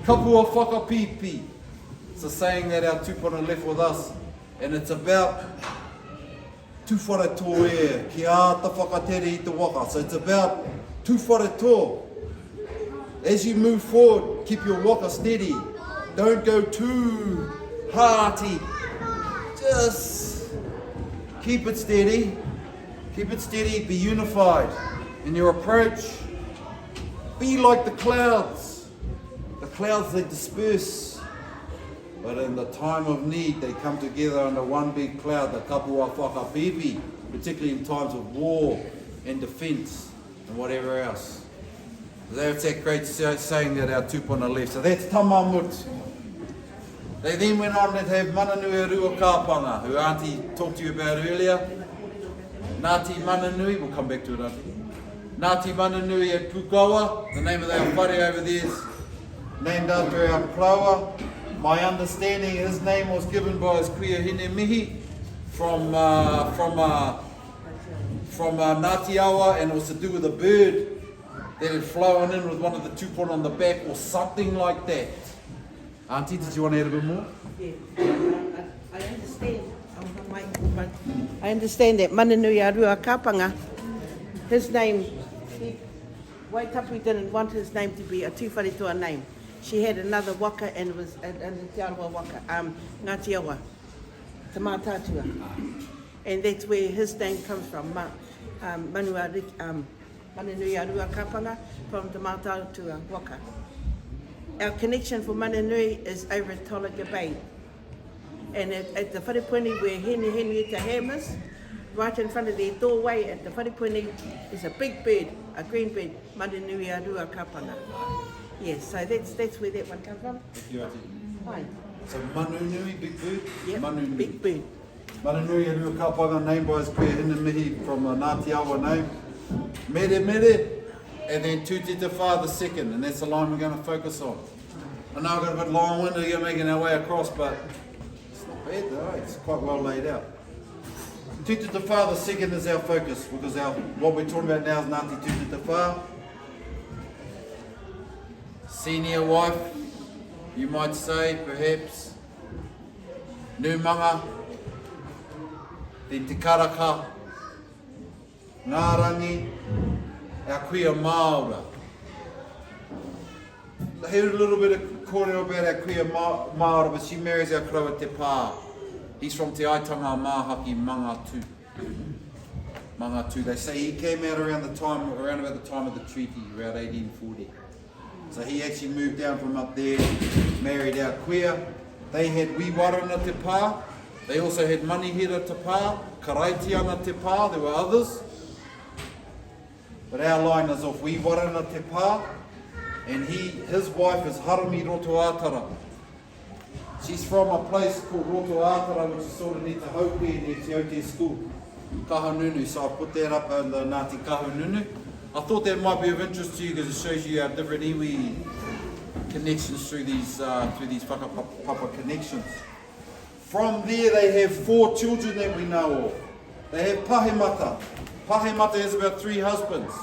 [SPEAKER 1] whakapipi. It's a saying that our tūpuna left with us, and it's about tūwhareto e, ki a ta whakatere i te waka. So it's about tūwhareto. As you move forward, keep your waka steady. Don't go too hearty. Just keep it steady. Keep it steady, be unified in your approach. Be like the clouds. The clouds, they disperse. But in the time of need, they come together under one big cloud, the kapua whakapipi, particularly in times of war and defence and whatever else. That's that great saying that our tūpuna left. So that's Tamamut. They then went on to have Mananui Rua Kāpanga, who Auntie talked to you about earlier. Ngati Mananui, we'll come back to it, Auntie. Ngati Mananui at Pukawa, the name of our whare over there is named after our Klaua. My understanding, his name was given by his kuia Hine mihi from Ngati Awa, and it was to do with a bird that had flown in with one of the tūpuna on the back or something like that. Auntie, did you want to add a bit more?
[SPEAKER 4] Yeah, I understand. I understand that Mananui Arua Kāpanga, his name, Waikapu didn't want his name to be a tūwharetoa name. She had another waka and it was a Te Arawa waka, Ngati Awa, Te Mātātua. And that's where his name comes from, Mananui Arua Kāpanga, from Te Mātātua waka. Our connection for Mananui is over at Tolaga Bay. And at the wharepuni where Hine te Hammers, right in front of their doorway at the wharepuni is a big bird, a green bird, Mananui Arua Kāpanga. Yes, so that's where that one comes from.
[SPEAKER 1] Thank you, Auntie.
[SPEAKER 4] Hi.
[SPEAKER 1] So Mananui, big bird?
[SPEAKER 4] Yep,
[SPEAKER 1] Mananui.
[SPEAKER 4] big bird.
[SPEAKER 1] Mananui Arua Kāpanga, named by his kuia Hine mihi from a Ngati Awa name. Mere mere, and then Tū Te Wha the second, and that's the line we're going to focus on. I know I've got a bit long-winded here making our way across, but it's not bad though, it's quite well laid out. Tū Te Wha the second is our focus, because what we're talking about now is Ngati Tū Te Wha. Senior wife, you might say, perhaps. Numanga, then Te Karaka, Ngārangi, our kuia Māora. I heard a little bit of kōrero about our kuia Māora, but she marries our Klaua Te Pā. He's from Te Aitanga Māhaki Mangatu. They say he came out around about the time of the treaty, around 1840. So he actually moved down from up there, married our kuia. They had Warena Te Pā. They also had Manihira Te Pā, Karaitiana Te Pā. There were others. But our line is of Warena Te Pā, and his wife is Harami Roto Atara. She's from a place called Roto Ātara, which is sort of near Te Hauke, near Te Aute School, Kahununu. So I put that up in the Ngati Kahununu. I thought that might be of interest to you because it shows you our different iwi connections through these Whakapapa connections. From there they have 4 children that we know of. They have Pahemata. Pahemata has about 3 husbands.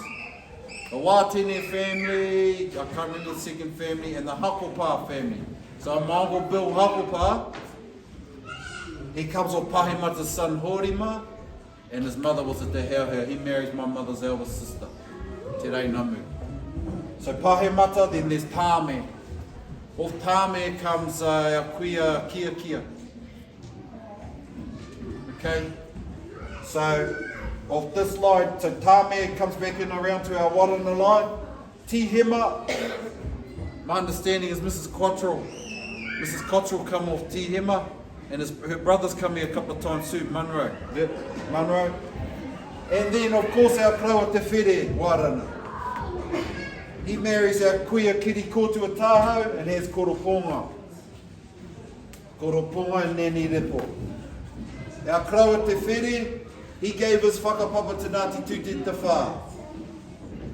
[SPEAKER 1] The Watene family, I can't remember the second family, and the Whakapapa family. So my uncle Bill Whakapapa, he comes off Pahemata's son Horima, and his mother was a Te Heohea. He marries my mother's eldest sister, Te Rei Namu. So Pahemata, then there's Tāme. Off Tāme comes our kuia Kia. Okay, so of this line, so Tāme comes back in around to our Warena line. Tihema, my understanding is Mrs. Cottrell. Mrs. Cottrell come off Tihema, and her brothers come here a couple of times too, Munro. Yep, Munro. And then of course our Kraua Te Where, Warena. He marries our kuia Kiri Kotua Taho and has Koroponga. Koroponga and Neni Repo. Our Kraua Te Where, he gave his whakapapa to Ngati Tūte Te Whā.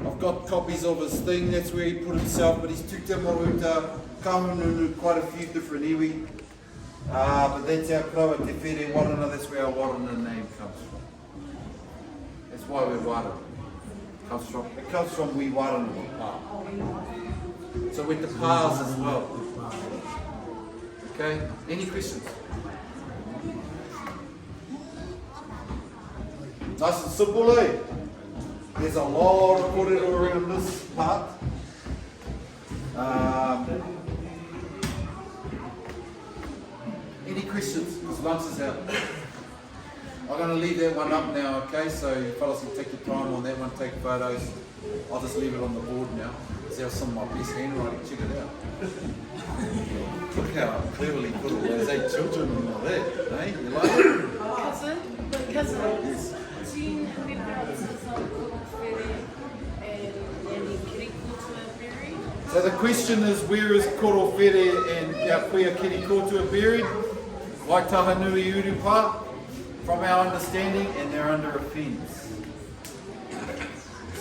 [SPEAKER 1] I've got copies of his thing, that's where he put himself, but he's Tūte Moruta, Kahununu, quite a few different iwi. But that's our Kraua Te Where, Warena, that's where our Warena name comes from. That's why we're Warena. It comes from we Warena Pa. So with the Pās as well. Okay, any questions? Nice and simple, eh? There's a lot of kōrero around this part. Any questions? Because lunch is out. I'm going to leave that one up now, okay? So you fellas can take your time on that one, take photos. I'll just leave it on the board now. See how some of my best handwriting, check it out. Look how cleverly put all those 8 children and all that, eh? You like it?
[SPEAKER 5] Cousin.
[SPEAKER 1] Yes. So the question is, where is Korohere and our kuia Kiri Kotua buried? Waitahanui Urupa, from our understanding, and they're under a fence.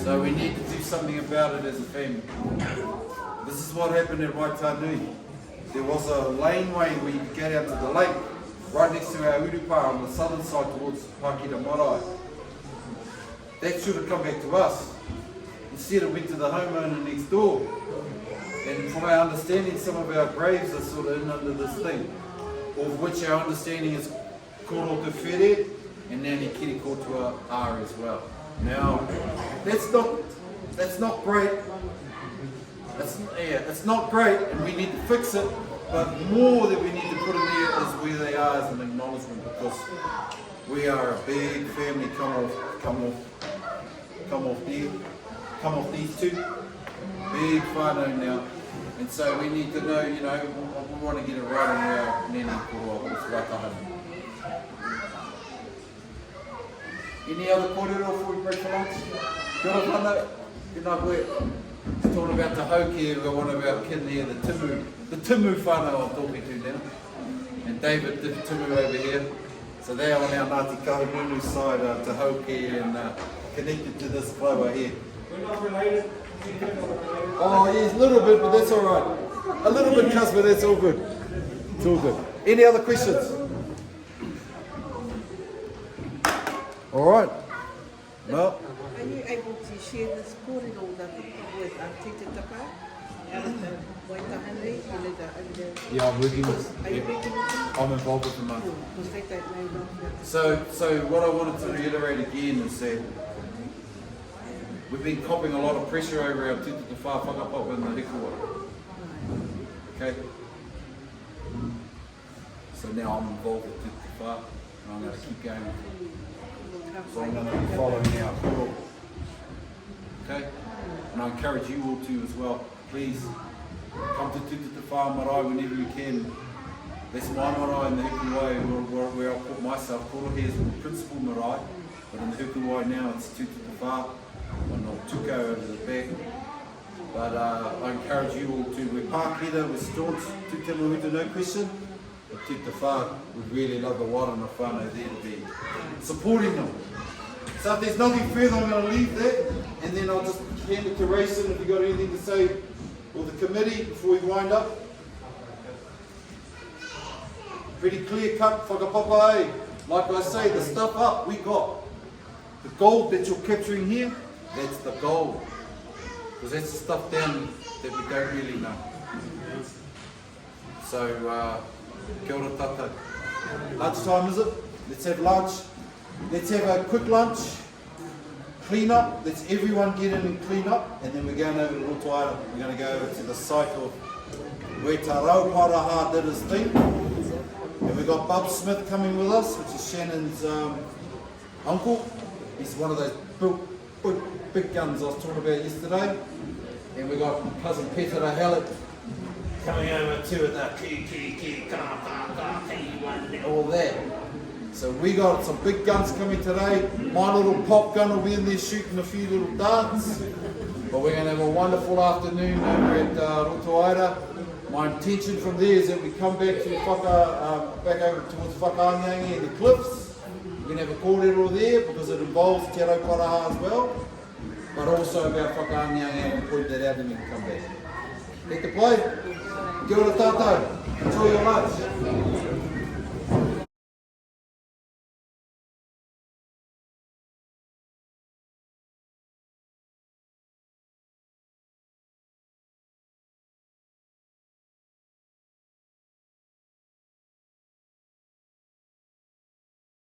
[SPEAKER 1] So we need to do something about it as a family. This is what happened at Waitanui. There was a laneway where you could get out to the lake, right next to our Urupa on the southern side towards Korohe Marae. That should have come back to us. Instead it went to the homeowner next door. And from our understanding, some of our graves are sort of in under this thing, of which our understanding is Korohe Where and Ngati Kiri Kotua are as well. Now, that's not great. It's not great, and we need to fix it. But more that we need to put in there is where they are as an acknowledgement, because we are a big family. Come off these 2 big whānau now, and so we need to know, we want to get it right in our nene koroa, it's Wataha. Any other kōrero before we break for lunch? Kia ora whānau, good night, we're talking about Te Hauke, we've got one of our kin here, the Timu whānau I'm talking to now, and David did Timu over here, so they are on our Ngati Kahununu side, Te Hauke, and connected to this Kraua here.
[SPEAKER 2] We're not related.
[SPEAKER 1] Oh, yes, a little bit, but that's all right. A little bit, cuz, but that's all good. It's all good. Any other questions? All right. No.
[SPEAKER 4] Are you able to share this kōrero with Tite Tapa?
[SPEAKER 1] Yeah, I'm working with.
[SPEAKER 4] Are you working with them?
[SPEAKER 1] I'm involved with them.
[SPEAKER 4] Because they don't know that.
[SPEAKER 1] So what I wanted to reiterate again is that we've been copping a lot of pressure over our Tūte Te Whā Whakapapa in the Hikua. Okay? So now I'm involved with Tūte Te Whā, and I'm going to keep going. So I'm going to be following our koro. Okay? And I encourage you all to as well. Please come to Tūte Te Whā Marae whenever you can. That's my marae in the Hikuwai, where I'll put myself. Korohe is the principal marae, but in the Hikuwai now it's Tūte Te Whā. One or Tuko over the back. But I encourage you all to, we're Pākehā, we're staunch, Tū Te Mahuta, no question. But Te Te Whā would really love the Warena whānau there to be supporting them. So if there's nothing further, I'm going to leave that, and then I'll just hand it to Rayson if you've got anything to say, or the committee, before we wind up. Pretty clear cut, whakapapa, eh? Like I say, the stuff up we got. The gold that you're capturing here, that's the gold. Because that's the stuff down that we don't really know. So, kia ora tātou. Lunchtime is it? Let's have lunch. Let's have a quick lunch. Clean up. Let's everyone get in and clean up. And then we're going over to Rotoaira. We're going to go over to the site of where Te Rauparaha did his thing. And we've got Bob Smith coming with us, which is Shannon's uncle. He's one of those big guns I was talking about yesterday. And we've got cousin Peter Hallett coming over too with the all that. So we got some big guns coming today. My little pop gun will be in there shooting a few little darts. But we're going to have a wonderful afternoon over at Rotoaira. My intention from there is that we come back to back over towards Whakaangiangi and the cliffs. We're going to have a kōrero there because it involves Te Rauparaha as well. But also about Whakaangiangi, and we'll point that out and we can come back. Take the play. Kia ora tātou. Enjoy your lunch.